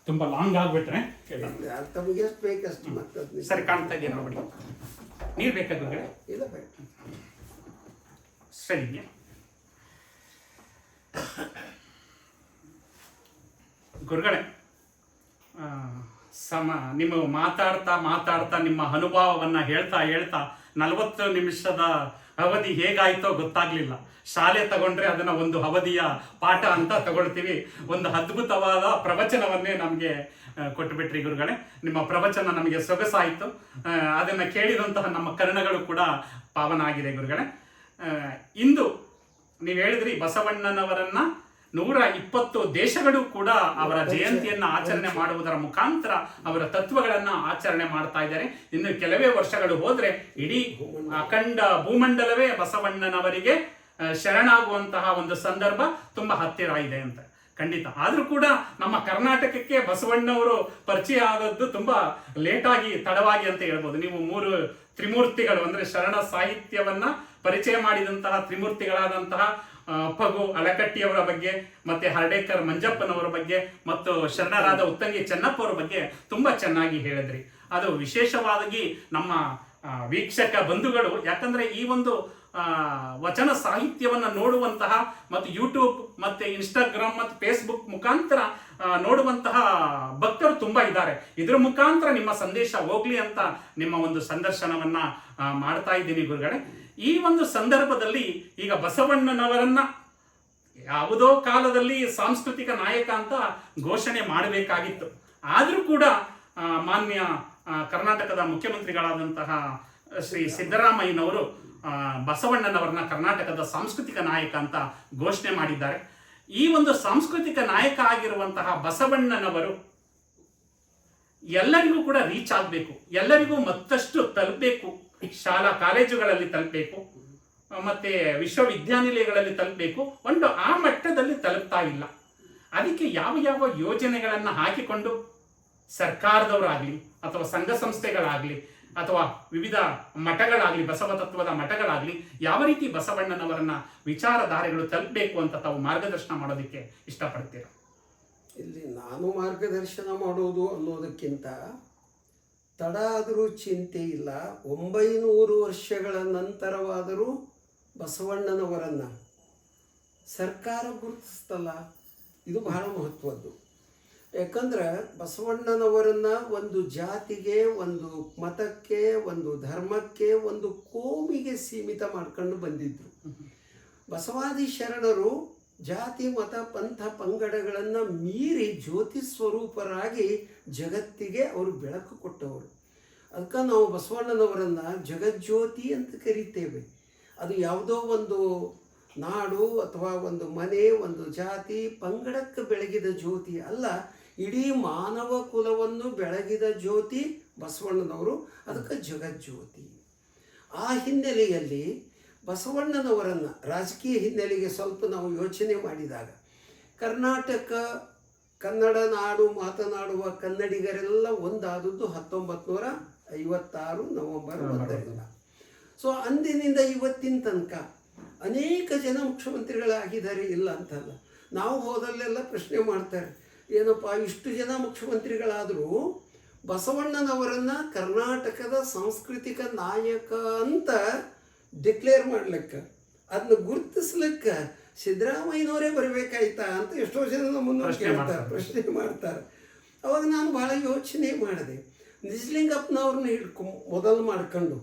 ತುಂಬ ಲಾಂಗ್ ಆಗಿಬಿಟ್ರೆ ತಮಗೆ ಎಷ್ಟು ಬೇಕಷ್ಟು ಮತ್ತೆ ಸರಿ ಕಾಣ್ತಾ ಇದೆಯಾ ನೋಡಿ. ನೀರು ಬೇಕಾ ಗುರುಗಳೇ? ಇಲ್ಲ ಬೇಕು. ಸರಿ ಗುರುಗಳೇ, ನಿಮ್ಮ ಮಾತಾಡ್ತಾ ನಿಮ್ಮ ಅನುಭವವನ್ನು ಹೇಳ್ತಾ 40 ನಿಮಿಷದ ಅವಧಿ ಹೇಗಾಯ್ತೋ ಗೊತ್ತಾಗ್ಲಿಲ್ಲ. ಶಾಲೆ ತಗೊಂಡ್ರೆ ಅದನ್ನ ಒಂದು ಅವಧಿಯ ಪಾಠ ಅಂತ ತಗೊಳ್ತೀವಿ. ಒಂದು ಅದ್ಭುತವಾದ ಪ್ರವಚನವನ್ನೇ ನಮಗೆ ಕೊಟ್ಟುಬಿಟ್ರಿ ಗುರುಗಳೇ. ನಿಮ್ಮ ಪ್ರವಚನ ನಮಗೆ ಸೊಗಸಾಯಿತು. ಅದನ್ನು ಕೇಳಿದಂತಹ ನಮ್ಮ ಕರ್ಣಗಳು ಕೂಡ ಪಾವನ ಆಗಿದೆ ಗುರುಗಳೇ. ಇಂದು ನೀವು ಹೇಳಿದ್ರಿ ಬಸವಣ್ಣನವರನ್ನ 120 ದೇಶಗಳು ಕೂಡ ಅವರ ಜಯಂತಿಯನ್ನ ಆಚರಣೆ ಮಾಡುವುದರ ಮುಖಾಂತರ ಅವರ ತತ್ವಗಳನ್ನ ಆಚರಣೆ ಮಾಡ್ತಾ ಇದ್ದಾರೆ. ಇನ್ನು ಕೆಲವೇ ವರ್ಷಗಳು ಹೋದ್ರೆ ಇಡೀ ಅಖಂಡ ಭೂಮಂಡಲವೇ ಬಸವಣ್ಣನವರಿಗೆ ಶರಣಾಗುವಂತಹ ಒಂದು ಸಂದರ್ಭ ತುಂಬಾ ಹತ್ತಿರ ಇದೆ ಅಂತ ಖಂಡಿತ. ಆದ್ರೂ ಕೂಡ ನಮ್ಮ ಕರ್ನಾಟಕಕ್ಕೆ ಬಸವಣ್ಣವರು ಪರಿಚಯ ಆದದ್ದು ತುಂಬಾ ಲೇಟಾಗಿ, ತಡವಾಗಿ ಅಂತ ಹೇಳ್ಬೋದು. ನೀವು 3 ತ್ರಿಮೂರ್ತಿಗಳು ಅಂದ್ರೆ ಶರಣ ಸಾಹಿತ್ಯವನ್ನ ಪರಿಚಯ ಮಾಡಿದಂತಹ ತ್ರಿಮೂರ್ತಿಗಳಾದಂತಹ ಪಗು ಅಳಕಟ್ಟಿಯವರ ಬಗ್ಗೆ, ಮತ್ತೆ ಹರ್ಡೇಕರ್ ಮಂಜಪ್ಪನವರ ಬಗ್ಗೆ, ಮತ್ತು ಶರಣರಾದ ಉತ್ತಂಗಿ ಚೆನ್ನಪ್ಪ ಅವರ ಬಗ್ಗೆ ತುಂಬಾ ಚೆನ್ನಾಗಿ ಹೇಳಿದ್ರಿ. ಅದು ವಿಶೇಷವಾಗಿ ನಮ್ಮ ವೀಕ್ಷಕ ಬಂಧುಗಳು, ಯಾಕಂದ್ರೆ ಈ ಒಂದು ವಚನ ಸಾಹಿತ್ಯವನ್ನು ನೋಡುವಂತಹ ಮತ್ತು ಯೂಟ್ಯೂಬ್ ಮತ್ತೆ ಇನ್ಸ್ಟಾಗ್ರಾಮ್ ಮತ್ತು ಫೇಸ್ಬುಕ್ ಮುಖಾಂತರ ನೋಡುವಂತಹ ಭಕ್ತರು ತುಂಬಾ ಇದ್ದಾರೆ. ಇದರ ಮುಖಾಂತರ ನಿಮ್ಮ ಸಂದೇಶ ಹೋಗ್ಲಿ ಅಂತ ನಿಮ್ಮ ಒಂದು ಸಂದರ್ಶನವನ್ನ ಮಾಡ್ತಾ ಇದ್ದೀನಿ ಗುರುಗಳೇ. ಈ ಒಂದು ಸಂದರ್ಭದಲ್ಲಿ ಈಗ ಬಸವಣ್ಣನವರನ್ನ ಯಾವುದೋ ಕಾಲದಲ್ಲಿ ಸಾಂಸ್ಕೃತಿಕ ನಾಯಕ ಅಂತ ಘೋಷಣೆ ಮಾಡಬೇಕಾಗಿತ್ತು. ಆದರೂ ಕೂಡ ಮಾನ್ಯ ಕರ್ನಾಟಕದ ಮುಖ್ಯಮಂತ್ರಿಗಳಾದಂತಹ ಶ್ರೀ ಸಿದ್ದರಾಮಯ್ಯನವರು ಬಸವಣ್ಣನವರನ್ನ ಕರ್ನಾಟಕದ ಸಾಂಸ್ಕೃತಿಕ ನಾಯಕ ಅಂತ ಘೋಷಣೆ ಮಾಡಿದ್ದಾರೆ. ಈ ಒಂದು ಸಾಂಸ್ಕೃತಿಕ ನಾಯಕ ಆಗಿರುವಂತಹ ಬಸವಣ್ಣನವರು ಎಲ್ಲರಿಗೂ ಕೂಡ ರೀಚ್ ಆಗಬೇಕು, ಎಲ್ಲರಿಗೂ ಮತ್ತಷ್ಟು ತಲುಪಬೇಕು. ಶಾಲಾ ಕಾಲೇಜುಗಳಲ್ಲಿ ತಲುಪಬೇಕು, ಮತ್ತೆ ವಿಶ್ವವಿದ್ಯಾನಿಲಯಗಳಲ್ಲಿ ತಲುಪಬೇಕು. ಒಂದು ಆ ಮಟ್ಟದಲ್ಲಿ ತಲುಪ್ತಾ ಇಲ್ಲ. ಅದಕ್ಕೆ ಯಾವ ಯಾವ ಯೋಜನೆಗಳನ್ನು ಹಾಕಿಕೊಂಡು ಸರ್ಕಾರದವರಾಗಲಿ ಅಥವಾ ಸಂಘ ಸಂಸ್ಥೆಗಳಾಗಲಿ ಅಥವಾ ವಿವಿಧ ಮಠಗಳಾಗಲಿ, ಬಸವ ತತ್ವದ ಮಠಗಳಾಗಲಿ ಯಾವ ರೀತಿ ಬಸವಣ್ಣನವರನ್ನ ವಿಚಾರಧಾರೆಗಳು ತಲುಪಬೇಕು ಅಂತ ತಾವು ಮಾರ್ಗದರ್ಶನ ಮಾಡೋದಕ್ಕೆ ಇಷ್ಟಪಡ್ತೀರಾ? ಇಲ್ಲಿ ನಾನು ಮಾರ್ಗದರ್ಶನ ಮಾಡೋದು ಅನ್ನೋದಕ್ಕಿಂತ ತಡ ಆದರೂ ಚಿಂತೆ ಇಲ್ಲ. 900 ವರ್ಷಗಳ ನಂತರವಾದರೂ ಬಸವಣ್ಣನವರನ್ನು ಸರ್ಕಾರ ಗುರುತಿಸ್ತಲ್ಲ, ಇದು ಬಹಳ ಮಹತ್ವದ್ದು. ಯಾಕಂದ್ರೆ ಬಸವಣ್ಣನವರನ್ನು ಒಂದು ಜಾತಿಗೆ, ಒಂದು ಮತಕ್ಕೆ, ಒಂದು ಧರ್ಮಕ್ಕೆ, ಒಂದು ಕೋಮಿಗೆ ಸೀಮಿತ ಮಾಡ್ಕೊಂಡು ಬಂದಿದ್ರು. ಬಸವಾದಿ ಶರಣರು ಜಾತಿ ಮತ ಪಂಥ ಪಂಗಡಗಳನ್ನು ಮೀರಿ ಜ್ಯೋತಿ ಸ್ವರೂಪರಾಗಿ ಜಗತ್ತಿಗೆ ಅವರು ಬೆಳಕು ಕೊಟ್ಟವರು. ಅದಕ್ಕೆ ನಾವು ಬಸವಣ್ಣನವರನ್ನು ಜಗಜ್ಯೋತಿ ಅಂತ ಕರಿತೇವೆ. ಅದು ಯಾವುದೋ ಒಂದು ನಾಡು ಅಥವಾ ಒಂದು ಮನೆ, ಒಂದು ಜಾತಿ ಪಂಗಡಕ್ಕೆ ಬೆಳಗಿದ ಜ್ಯೋತಿ ಅಲ್ಲ, ಇಡೀ ಮಾನವ ಕುಲವನ್ನು ಬೆಳಗಿದ ಜ್ಯೋತಿ ಬಸವಣ್ಣನವರು. ಅದಕ್ಕೆ ಜಗಜ್ಯೋತಿ. ಆ ಹಿನ್ನೆಲೆಯಲ್ಲಿ ಬಸವಣ್ಣನವರನ್ನು ರಾಜಕೀಯ ಹಿನ್ನೆಲೆಗೆ ಸ್ವಲ್ಪ ನಾವು ಯೋಚನೆ ಮಾಡಿದಾಗ, ಕರ್ನಾಟಕ ಕನ್ನಡ ನಾಡು ಮಾತನಾಡುವ ಕನ್ನಡಿಗರೆಲ್ಲ ಒಂದಾದದ್ದು 1956 ನವೆಂಬರ್ 1ರಿಂದ. ಸೊ ಅಂದಿನಿಂದ ಇವತ್ತಿನ ತನಕ ಅನೇಕ ಜನ ಮುಖ್ಯಮಂತ್ರಿಗಳಾಗಿದ್ದಾರೆ, ಇಲ್ಲ ಅಂತಲ್ಲ. ನಾವು ಹೋದಲ್ಲೆಲ್ಲ ಪ್ರಶ್ನೆ ಮಾಡ್ತಾರೆ, ಏನಪ್ಪ ಇಷ್ಟು ಜನ ಮುಖ್ಯಮಂತ್ರಿಗಳಾದರೂ ಬಸವಣ್ಣನವರನ್ನು ಕರ್ನಾಟಕದ ಸಾಂಸ್ಕೃತಿಕ ನಾಯಕ ಅಂತ ಡಿಕ್ಲೇರ್ ಮಾಡ್ಲಿಕ್ಕೆ, ಅದನ್ನ ಗುರುತಿಸ್ಲಿಕ್ಕೆ ಸಿದ್ದರಾಮಯ್ಯನವರೇ ಬರಬೇಕಾಯ್ತಾ ಅಂತ ಎಷ್ಟೋ ಜನ ನಮ್ಮನ್ನು ಪ್ರಶ್ನೆ ಮಾಡ್ತಾರೆ. ಅವಾಗ ನಾನು ಭಾಳ ಯೋಚನೆ ಮಾಡಿದೆ. ನಿಜಲಿಂಗಪ್ಪನವ್ರನ್ನ ಮೊದಲು ಮಾಡ್ಕೊಂಡು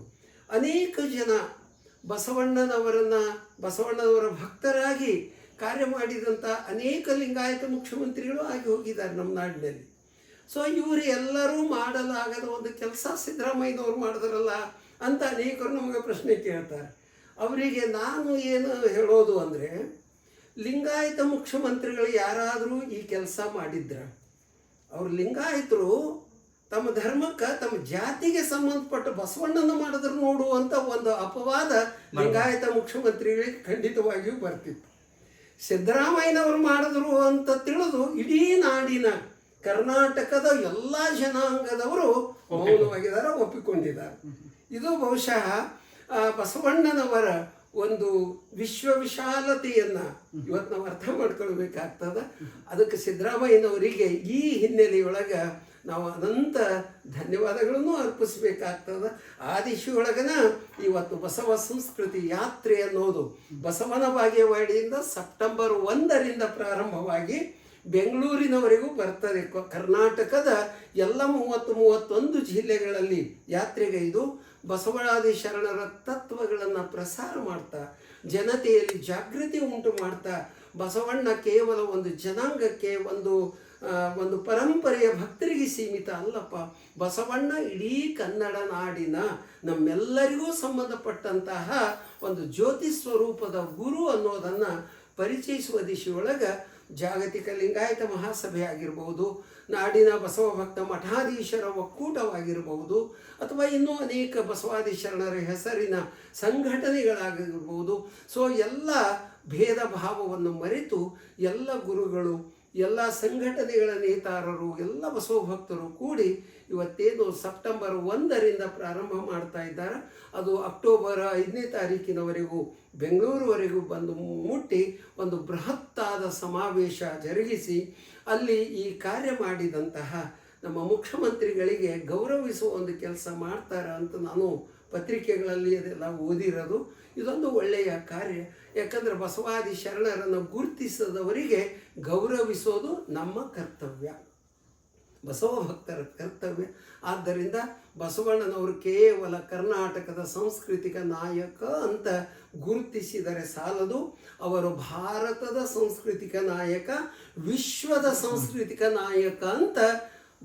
ಅನೇಕ ಜನ ಬಸವಣ್ಣನವರ ಭಕ್ತರಾಗಿ ಕಾರ್ಯ ಮಾಡಿದಂಥ ಅನೇಕ ಲಿಂಗಾಯತ ಮುಖ್ಯಮಂತ್ರಿಗಳು ಆಗಿ ಹೋಗಿದ್ದಾರೆ ನಮ್ಮ ನಾಡಿನಲ್ಲಿ. ಸೊ ಇವರು ಎಲ್ಲರೂ ಮಾಡಲಾಗದ ಒಂದು ಕೆಲಸ ಸಿದ್ದರಾಮಯ್ಯನವ್ರು ಮಾಡಿದ್ರಲ್ಲ ಅಂತ ಅನೇಕರು ನಮಗೆ ಪ್ರಶ್ನೆ ಕೇಳ್ತಾರೆ. ಅವರಿಗೆ ನಾನು ಏನು ಹೇಳೋದು ಅಂದರೆ, ಲಿಂಗಾಯತ ಮುಖ್ಯಮಂತ್ರಿಗಳು ಯಾರಾದರೂ ಈ ಕೆಲಸ ಮಾಡಿದ್ರ? ಅವರು ಲಿಂಗಾಯತರು ತಮ್ಮ ಧರ್ಮಕ್ಕೆ, ತಮ್ಮ ಜಾತಿಗೆ ಸಂಬಂಧಪಟ್ಟ ಬಸವಣ್ಣನ ಮಾಡಿದ್ರು ನೋಡುವಂಥ ಒಂದು ಅಪವಾದ ಲಿಂಗಾಯತ ಮುಖ್ಯಮಂತ್ರಿಗಳಿಗೆ ಖಂಡಿತವಾಗಿಯೂ ಬರ್ತಿತ್ತು. ಸಿದ್ದರಾಮಯ್ಯನವರು ಮಾಡಿದ್ರು ಅಂತ ತಿಳಿದು ಇಡೀ ನಾಡಿನ ಕರ್ನಾಟಕದ ಎಲ್ಲ ಜನಾಂಗದವರು ಮೌನವಾಗಿದ್ದಾರೆ, ಒಪ್ಪಿಕೊಂಡಿದ್ದಾರೆ. ಇದು ಬಹುಶಃ ಬಸವಣ್ಣನವರ ಒಂದು ವಿಶ್ವ ವಿಶಾಲತೆಯನ್ನು ಇವತ್ತು ನಾವು ಅರ್ಥ ಮಾಡ್ಕೊಳ್ಬೇಕಾಗ್ತದ. ಅದಕ್ಕೆ ಸಿದ್ದರಾಮಯ್ಯನವರಿಗೆ ಈ ಹಿನ್ನೆಲೆಯೊಳಗೆ ನಾವು ಅನಂತ ಧನ್ಯವಾದಗಳನ್ನು ಅರ್ಪಿಸಬೇಕಾಗ್ತದ. ಆ ದಿಶೆಯೊಳಗನ ಇವತ್ತು ಬಸವ ಸಂಸ್ಕೃತಿ ಯಾತ್ರೆ ಅನ್ನೋದು ಬಸವನ ಬಾಗೇವಾಡಿಯಿಂದ ಸೆಪ್ಟೆಂಬರ್ 1ರಿಂದ ಪ್ರಾರಂಭವಾಗಿ ಬೆಂಗಳೂರಿನವರೆಗೂ ಬರ್ತದೆ. ಕರ್ನಾಟಕದ ಎಲ್ಲ 31 ಜಿಲ್ಲೆಗಳಲ್ಲಿ ಯಾತ್ರೆಗೈದು ಬಸವರಾದಿ ಶರಣರ ತತ್ವಗಳನ್ನು ಪ್ರಸಾರ ಮಾಡ್ತಾ ಜನತೆಯಲ್ಲಿ ಜಾಗೃತಿ ಉಂಟು ಮಾಡ್ತಾ ಬಸವಣ್ಣ ಕೇವಲ ಒಂದು ಜನಾಂಗಕ್ಕೆ ಒಂದು ಪರಂಪರೆಯ ಭಕ್ತರಿಗೆ ಸೀಮಿತ ಅಲ್ಲಪ್ಪ, ಬಸವಣ್ಣ ಇಡೀ ಕನ್ನಡ ನಾಡಿನ ನಮ್ಮೆಲ್ಲರಿಗೂ ಸಂಬಂಧಪಟ್ಟಂತಹ ಒಂದು ಜ್ಯೋತಿ ಸ್ವರೂಪದ ಗುರು ಅನ್ನೋದನ್ನು ಪರಿಚಯಿಸುವ ದಿಶೆಯೊಳಗೆ ಜಾಗತಿಕ ಲಿಂಗಾಯತ ಮಹಾಸಭೆ ಆಗಿರಬಹುದು, ನಾಡಿನ ಬಸವ ಭಕ್ತ ಮಠಾಧೀಶರ ಒಕ್ಕೂಟವಾಗಿರಬಹುದು, ಅಥವಾ ಇನ್ನೂ ಅನೇಕ ಬಸವಾದಿ ಶರಣರ ಹೆಸರಿನ ಸಂಘಟನೆಗಳಾಗಿರ್ಬೋದು. ಸೊ ಎಲ್ಲ ಭೇದ ಭಾವವನ್ನು ಮರೆತು ಎಲ್ಲ ಗುರುಗಳು, ಎಲ್ಲ ಸಂಘಟನೆಗಳ ನೇತಾರರು, ಎಲ್ಲ ಬಸವ ಭಕ್ತರು ಕೂಡಿ ಇವತ್ತೇನು ಸೆಪ್ಟೆಂಬರ್ 1ರಿಂದ ಪ್ರಾರಂಭ ಮಾಡ್ತಾ ಇದ್ದಾರೆ, ಅದು ಅಕ್ಟೋಬರ್ 5ನೇ ತಾರೀಕಿನವರೆಗೂ ಬೆಂಗಳೂರುವರೆಗೂ ಬಂದು ಮುಟ್ಟಿ ಒಂದು ಬೃಹತ್ತಾದ ಸಮಾವೇಶ ಜರುಗಿಸಿ ಅಲ್ಲಿ ಈ ಕಾರ್ಯ ಮಾಡಿದಂತಹ ನಮ್ಮ ಮುಖ್ಯಮಂತ್ರಿಗಳಿಗೆ ಗೌರವಿಸುವ ಒಂದು ಕೆಲಸ ಮಾಡ್ತಾರೆ ಅಂತ ನಾನು ಪತ್ರಿಕೆಗಳಲ್ಲಿ ಅದೆಲ್ಲ ಓದಿರೋದು. ಇದೊಂದು ಒಳ್ಳೆಯ ಕಾರ್ಯ. ಯಾಕಂದರೆ ಬಸವಾದಿ ಶರಣರನ್ನು ಗುರುತಿಸದವರಿಗೆ ಗೌರವಿಸೋದು ನಮ್ಮ ಕರ್ತವ್ಯ, ಬಸವ ಭಕ್ತರ ಕರ್ತವ್ಯ. ಆದ್ದರಿಂದ ಬಸವಣ್ಣನವರು ಕೇವಲ ಕರ್ನಾಟಕದ ಸಾಂಸ್ಕೃತಿಕ ನಾಯಕ ಅಂತ ಗುರುತಿಸಿದರೆ ಸಾಲದು, ಅವರು ಭಾರತದ ಸಾಂಸ್ಕೃತಿಕ ನಾಯಕ, ವಿಶ್ವದ ಸಾಂಸ್ಕೃತಿಕ ನಾಯಕ ಅಂತ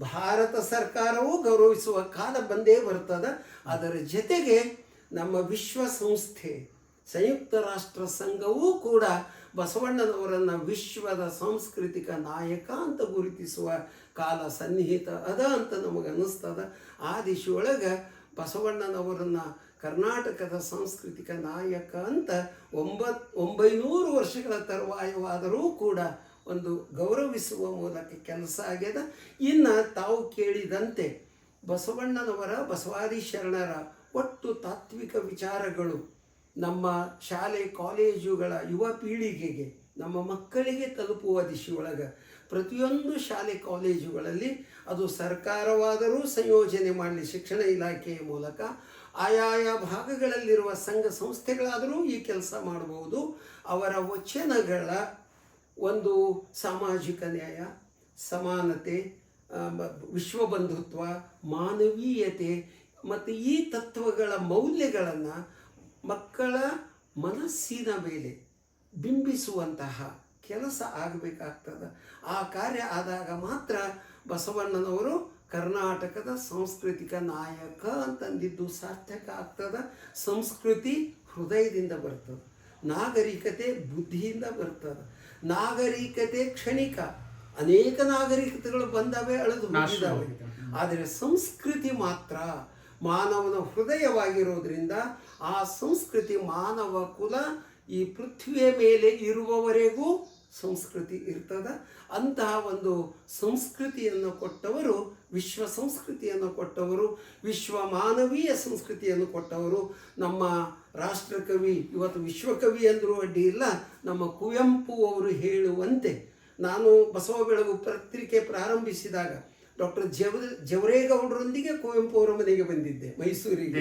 ಭಾರತ ಸರ್ಕಾರವೂ ಗೌರವಿಸುವ ಕಾಲ ಬಂದೇ ಬರ್ತದೆ. ಅದರ ಜೊತೆಗೆ ನಮ್ಮ ವಿಶ್ವಸಂಸ್ಥೆ ಸಂಯುಕ್ತ ರಾಷ್ಟ್ರ ಸಂಘವೂ ಕೂಡ ಬಸವಣ್ಣನವರನ್ನು ವಿಶ್ವದ ಸಾಂಸ್ಕೃತಿಕ ನಾಯಕ ಅಂತ ಗುರುತಿಸುವ ಕಾಲ ಸನ್ನಿಹಿತ ಅದ ಅಂತ ನಮಗೆ ಅನ್ನಿಸ್ತದೆ. ಆ ದಿಶೆಯೊಳಗೆ ಬಸವಣ್ಣನವರನ್ನು ಕರ್ನಾಟಕದ ಸಾಂಸ್ಕೃತಿಕ ನಾಯಕ ಅಂತ 900 ವರ್ಷಗಳ ತರುವಾಯವಾದರೂ ಕೂಡ ಒಂದು ಗೌರವಿಸುವ ಮೂಲಕ ಕೆಲಸ ಆಗ್ಯದ. ಇನ್ನು ತಾವು ಕೇಳಿದಂತೆ ಬಸವಣ್ಣನವರ ಬಸವಾದಿ ಶರಣರ ಒಟ್ಟು ತಾತ್ವಿಕ ವಿಚಾರಗಳು ನಮ್ಮ ಶಾಲೆ ಕಾಲೇಜುಗಳ ಯುವ ಪೀಳಿಗೆಗೆ, ನಮ್ಮ ಮಕ್ಕಳಿಗೆ ತಲುಪುವ ದಿಶೆಯೊಳಗೆ ಪ್ರತಿಯೊಂದು ಶಾಲೆ ಕಾಲೇಜುಗಳಲ್ಲಿ ಅದು ಸರ್ಕಾರವಾದರೂ ಸಂಯೋಜನೆ ಮಾಡಲಿ ಶಿಕ್ಷಣ ಇಲಾಖೆಯ ಮೂಲಕ, ಆಯಾಯ ಭಾಗಗಳಲ್ಲಿರುವ ಸಂಘ ಸಂಸ್ಥೆಗಳಾದರೂ ಈ ಕೆಲಸ ಮಾಡಬಹುದು. ಅವರ ವಚನಗಳ ಒಂದು ಸಾಮಾಜಿಕ ನ್ಯಾಯ, ಸಮಾನತೆ, ವಿಶ್ವಬಂಧುತ್ವ, ಮಾನವೀಯತೆ ಮತ್ತು ಈ ತತ್ವಗಳ ಮೌಲ್ಯಗಳನ್ನು ಮಕ್ಕಳ ಮನಸ್ಸಿನ ಮೇಲೆ ಬಿಂಬಿಸುವಂತಹ ಕೆಲಸ ಆಗಬೇಕಾಗ್ತದೆ. ಆ ಕಾರ್ಯ ಆದಾಗ ಮಾತ್ರ ಬಸವಣ್ಣನವರು ಕರ್ನಾಟಕದ ಸಾಂಸ್ಕೃತಿಕ ನಾಯಕ ಅಂತಂದಿದ್ದು ಸಾರ್ಥಕ ಆಗ್ತದೆ. ಸಂಸ್ಕೃತಿ ಹೃದಯದಿಂದ ಬರ್ತದೆ, ನಾಗರಿಕತೆ ಬುದ್ಧಿಯಿಂದ ಬರ್ತದೆ. ನಾಗರಿಕತೆ ಕ್ಷಣಿಕ, ಅನೇಕ ನಾಗರಿಕತೆಗಳು ಬಂದವೆ, ಅಳೆದು ಹೋಗಿದ್ದಾವೆ. ಆದರೆ ಸಂಸ್ಕೃತಿ ಮಾತ್ರ ಮಾನವನ ಹೃದಯವಾಗಿರೋದ್ರಿಂದ ಆ ಸಂಸ್ಕೃತಿ ಮಾನವ ಕುಲ ಈ ಪೃಥ್ವಿಯ ಮೇಲೆ ಇರುವವರೆಗೂ ಸಂಸ್ಕೃತಿ ಇರ್ತದೆ. ಅಂತಹ ಒಂದು ಸಂಸ್ಕೃತಿಯನ್ನು ಕೊಟ್ಟವರು, ವಿಶ್ವ ಸಂಸ್ಕೃತಿಯನ್ನು ಕೊಟ್ಟವರು, ವಿಶ್ವ ಮಾನವೀಯ ಸಂಸ್ಕೃತಿಯನ್ನು ಕೊಟ್ಟವರು ನಮ್ಮ ರಾಷ್ಟ್ರಕವಿ, ಇವತ್ತು ವಿಶ್ವಕವಿ ಅಂದರೂ ಅಡ್ಡಿ ಇಲ್ಲ, ನಮ್ಮ ಕುವೆಂಪು ಅವರು ಹೇಳುವಂತೆ. ನಾನು ಬಸವ ಬೆಳಗು ಪತ್ರಿಕೆ ಪ್ರಾರಂಭಿಸಿದಾಗ ಡಾಕ್ಟರ್ ಜವರೇಗೌಡರೊಂದಿಗೆ ಕುವೆಂಪು ಅವರ ಮನೆಗೆ ಬಂದಿದ್ದೆ, ಮೈಸೂರಿಗೆ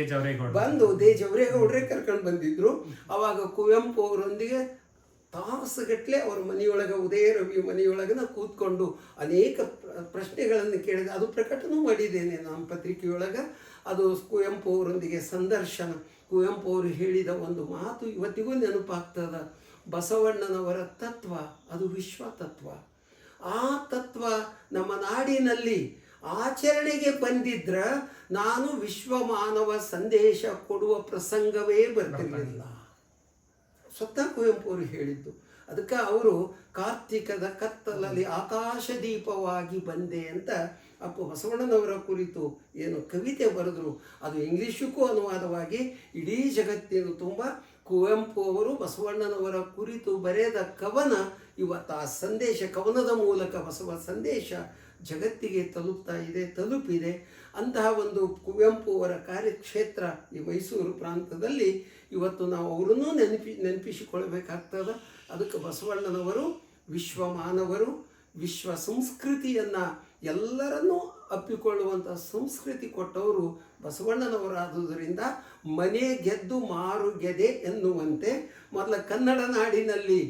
ಬಂದು ಜವರೇಗೌಡರೇ ಕರ್ಕೊಂಡು ಬಂದಿದ್ರು. ಆವಾಗ ಕುವೆಂಪು ಅವರೊಂದಿಗೆ ತಾಸುಗಟ್ಟಲೆ ಅವ್ರ ಮನೆಯೊಳಗೆ, ಉದಯ ರವಿ ಮನೆಯೊಳಗನ ಕೂತ್ಕೊಂಡು ಅನೇಕ ಪ್ರಶ್ನೆಗಳನ್ನು ಕೇಳಿದೆ. ಅದು ಪ್ರಕಟನೂ ಮಾಡಿದ್ದೇನೆ ನಮ್ಮ ಪತ್ರಿಕೆಯೊಳಗೆ. ಅದು ಕುವೆಂಪು ಅವರೊಂದಿಗೆ ಸಂದರ್ಶನ. ಕುವೆಂಪು ಅವರು ಹೇಳಿದ ಒಂದು ಮಾತು ಇವತ್ತಿಗೂ ನೆನಪಾಗ್ತದ. ಬಸವಣ್ಣನವರ ತತ್ವ ಅದು ವಿಶ್ವ ತತ್ವ. ಆ ತತ್ವ ನಮ್ಮ ನಾಡಿನಲ್ಲಿ ಆಚರಣೆಗೆ ಬಂದಿದ್ರ ನಾನು ವಿಶ್ವ ಮಾನವ ಸಂದೇಶ ಕೊಡುವ ಪ್ರಸಂಗವೇ ಬರ್ತಿರಲಿಲ್ಲ. ಸ್ವತಃ ಕುವೆಂಪು ಅವರು ಹೇಳಿದ್ದು. ಅದಕ್ಕೆ ಅವರು ಕಾರ್ತಿಕದ ಕತ್ತಲಲ್ಲಿ ಆಕಾಶ ದೀಪವಾಗಿ ಬಂದೆ ಅಂತ ಅಪ್ಪು ಬಸವಣ್ಣನವರ ಕುರಿತು ಏನು ಕವಿತೆ ಬರೆದ್ರು, ಅದು ಇಂಗ್ಲೀಷಕ್ಕೂ ಅನುವಾದವಾಗಿ ಇಡೀ ಜಗತ್ತಿನ ತುಂಬ ಕುವೆಂಪು ಅವರು ಬಸವಣ್ಣನವರ ಕುರಿತು ಬರೆದ ಕವನ ಇವತ್ತು ಆ ಸಂದೇಶ ಕವನದ ಮೂಲಕ ಬಸವ ಸಂದೇಶ ಜಗತ್ತಿಗೆ ತಲುಪಿದೆ. ಅಂತಹ ಒಂದು ಕುವೆಂಪು ಅವರ ಕಾರ್ಯಕ್ಷೇತ್ರ ಈ ಮೈಸೂರು ಪ್ರಾಂತದಲ್ಲಿ ಇವತ್ತು ನಾವು ಅವರನ್ನೂ ನೆನಪಿಸಿಕೊಳ್ಬೇಕಾಗ್ತದೆ. ಅದಕ್ಕೆ ಬಸವಣ್ಣನವರು ವಿಶ್ವ ಮಾನವರು, ವಿಶ್ವ ಸಂಸ್ಕೃತಿಯನ್ನು ಎಲ್ಲರನ್ನೂ ಅಪ್ಪಿಕೊಳ್ಳುವಂಥ ಸಂಸ್ಕೃತಿ ಕೊಟ್ಟವರು ಬಸವಣ್ಣನವರಾದುದರಿಂದ ಮನೆ ಗೆದ್ದು ಮಾರು ಗೆದೆ ಎನ್ನುವಂತೆ ಮೊದಲ ಕನ್ನಡ ನಾಡಿನಲ್ಲಿ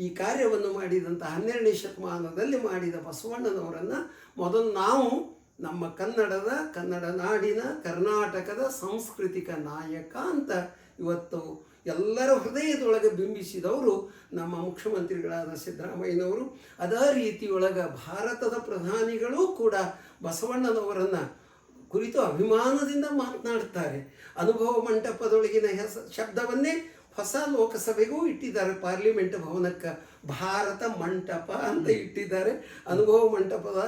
ಈ ಕಾರ್ಯವನ್ನು ಮಾಡಿದಂಥ 12ನೇ ಶತಮಾನದಲ್ಲಿ ಮಾಡಿದ ಬಸವಣ್ಣನವರನ್ನು ಮೊದಲು ನಾವು ನಮ್ಮ ಕನ್ನಡ ನಾಡಿನ ಕರ್ನಾಟಕದ ಸಾಂಸ್ಕೃತಿಕ ನಾಯಕ ಅಂತ ಇವತ್ತು ಎಲ್ಲರ ಹೃದಯದೊಳಗೆ ಬಿಂಬಿಸಿದವರು ನಮ್ಮ ಮುಖ್ಯಮಂತ್ರಿಗಳಾದ ಸಿದ್ದರಾಮಯ್ಯನವರು. ಅದೇ ರೀತಿಯೊಳಗೆ ಭಾರತದ ಪ್ರಧಾನಿಗಳೂ ಕೂಡ ಬಸವಣ್ಣನವರನ್ನು ಕುರಿತು ಅಭಿಮಾನದಿಂದ ಮಾತನಾಡ್ತಾರೆ. ಅನುಭವ ಮಂಟಪದೊಳಗಿನ ಶಬ್ದವನ್ನೇ ಹೊಸ ಲೋಕಸಭೆಗೂ ಇಟ್ಟಿದ್ದಾರೆ. ಪಾರ್ಲಿಮೆಂಟ್ ಭವನಕ್ಕೆ ಭಾರತ ಮಂಟಪ ಅಂತ ಇಟ್ಟಿದ್ದಾರೆ. ಅನುಭವ ಮಂಟಪದ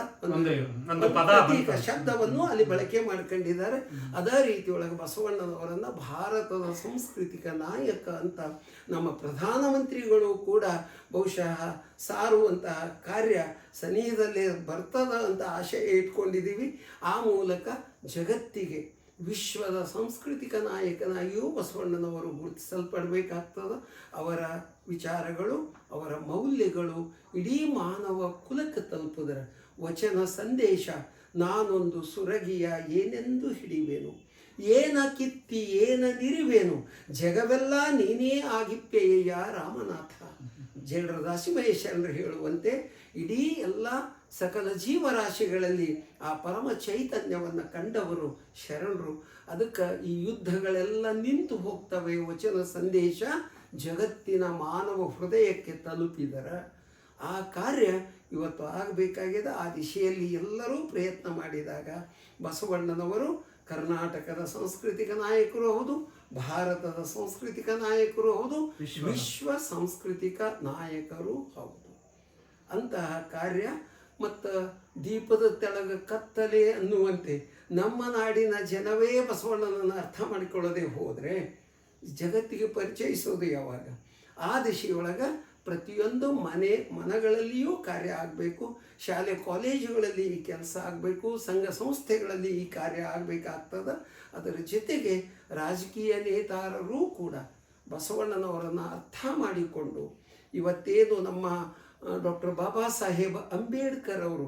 ಪ್ರತೀಕ ಶಬ್ದವನ್ನು ಅಲ್ಲಿ ಬಳಕೆ ಮಾಡ್ಕೊಂಡಿದ್ದಾರೆ. ಅದೇ ರೀತಿಯೊಳಗೆ ಬಸವಣ್ಣನವರನ್ನು ಭಾರತದ ಸಾಂಸ್ಕೃತಿಕ ನಾಯಕ ಅಂತ ನಮ್ಮ ಪ್ರಧಾನಮಂತ್ರಿಗಳು ಕೂಡ ಬಹುಶಃ ಸಾರುವಂತಹ ಕಾರ್ಯ ಸನಿಹದಲ್ಲೇ ಬರ್ತದ ಅಂತ ಆಶಯ ಇಟ್ಕೊಂಡಿದ್ದೀವಿ. ಆ ಮೂಲಕ ಜಗತ್ತಿಗೆ ವಿಶ್ವದ ಸಾಂಸ್ಕೃತಿಕ ನಾಯಕನಾಗಿಯೂ ಬಸವಣ್ಣನವರು ಗುರುತಿಸಲ್ಪಡಬೇಕಾಗ್ತದೆ. ಅವರ ವಿಚಾರಗಳು, ಅವರ ಮೌಲ್ಯಗಳು ಇಡೀ ಮಾನವ ಕುಲಕ್ಕೆ ತಲುಪಿದರೆ ವಚನ ಸಂದೇಶ ನಾನೊಂದು ಸುರಗಿಯ ಏನೆಂದು ಹಿಡಿವೆನು, ಏನ ಕಿತ್ತಿ ಏನ ನಿರಿವೆನು, ಜಗವೆಲ್ಲ ನೀನೇ ಆಗಿಪ್ಪೆಯ ರಾಮನಾಥ. ಜೇಡರ ದಾಸಿಮಹೇಶರು ಹೇಳುವಂತೆ ಇಡೀ ಎಲ್ಲ ಸಕಲ ಜೀವರಾಶಿಗಳಲ್ಲಿ ಆ ಪರಮ ಚೈತನ್ಯವನ್ನು ಕಂಡವರು ಶರಣರು. ಅದಕ್ಕೆ ಈ ಯುದ್ಧಗಳೆಲ್ಲ ನಿಂತು ಹೋಗ್ತವೆ. ವಚನ ಸಂದೇಶ ಜಗತ್ತಿನ ಮಾನವ ಹೃದಯಕ್ಕೆ ತಲುಪಿದರೆ ಆ ಕಾರ್ಯ ಇವತ್ತು ಆಗಬೇಕಾಗಿದೆ. ಆ ದಿಶೆಯಲ್ಲಿ ಎಲ್ಲರೂ ಪ್ರಯತ್ನ ಮಾಡಿದಾಗ ಬಸವಣ್ಣನವರು ಕರ್ನಾಟಕದ ಸಾಂಸ್ಕೃತಿಕ ನಾಯಕರು ಹೌದು, ಭಾರತದ ಸಾಂಸ್ಕೃತಿಕ ನಾಯಕರು ಹೌದು, ವಿಶ್ವ ಸಾಂಸ್ಕೃತಿಕ ನಾಯಕರು ಹೌದು. ಅಂತಹ ಕಾರ್ಯ ಮತ್ತು ದೀಪದ ತೆಳಗ ಕತ್ತಲೆ ಅನ್ನುವಂತೆ ನಮ್ಮ ನಾಡಿನ ಜನವೇ ಬಸವಣ್ಣನನ್ನು ಅರ್ಥ ಮಾಡಿಕೊಳ್ಳದೆ ಹೋದರೆ ಜಗತ್ತಿಗೆ ಪರಿಚಯಿಸೋದು ಯಾವಾಗ? ಆ ದಿಶೆಯೊಳಗೆ ಪ್ರತಿಯೊಂದು ಮನಗಳಲ್ಲಿಯೂ ಕಾರ್ಯ ಆಗಬೇಕು. ಶಾಲೆ ಕಾಲೇಜುಗಳಲ್ಲಿ ಈ ಕೆಲಸ ಆಗಬೇಕು. ಸಂಘ ಸಂಸ್ಥೆಗಳಲ್ಲಿ ಈ ಕಾರ್ಯ ಆಗಬೇಕಾಗ್ತದೆ. ಅದರ ಜೊತೆಗೆ ರಾಜಕೀಯ ನೇತಾರರೂ ಕೂಡ ಬಸವಣ್ಣನವರನ್ನು ಅರ್ಥ ಮಾಡಿಕೊಂಡು ಇವತ್ತೇನು ನಮ್ಮ ಡಾಕ್ಟರ್ ಬಾಬಾ ಸಾಹೇಬ್ ಅಂಬೇಡ್ಕರ್ ಅವರು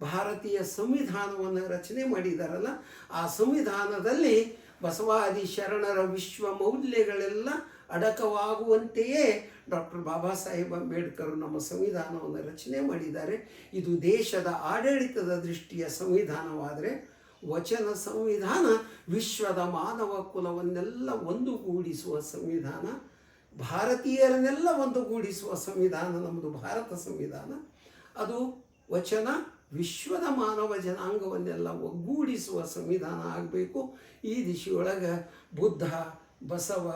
ಭಾರತೀಯ ಸಂವಿಧಾನವನ್ನು ರಚನೆ ಮಾಡಿದಾರಲ್ಲ, ಆ ಸಂವಿಧಾನದಲ್ಲಿ ಬಸವಾದಿ ಶರಣರ ವಿಶ್ವ ಮೌಲ್ಯಗಳೆಲ್ಲ ಅಡಕವಾಗುವಂತೆಯೇ ಡಾಕ್ಟರ್ ಬಾಬಾ ಸಾಹೇಬ್ ಅಂಬೇಡ್ಕರ್ ನಮ್ಮ ಸಂವಿಧಾನವನ್ನು ರಚನೆ ಮಾಡಿದ್ದಾರೆ. ಇದು ದೇಶದ ಆಡಳಿತದ ದೃಷ್ಟಿಯ ಸಂವಿಧಾನವಾದರೆ ವಚನ ಸಂವಿಧಾನ ವಿಶ್ವದ ಮಾನವ ಕುಲವನ್ನೆಲ್ಲ ಒಂದುಗೂಡಿಸುವ ಸಂವಿಧಾನ, ಭಾರತೀಯರನ್ನೆಲ್ಲ ಒಂದುಗೂಡಿಸುವ ಸಂವಿಧಾನ ನಮ್ಮದು ಭಾರತ ಸಂವಿಧಾನ. ಅದು ವಚನ ವಿಶ್ವದ ಮಾನವ ಜನಾಂಗವನ್ನೆಲ್ಲ ಒಗ್ಗೂಡಿಸುವ ಸಂವಿಧಾನ ಆಗಬೇಕು. ಈ ದಿಶೆಯೊಳಗೆ ಬುದ್ಧ, ಬಸವ,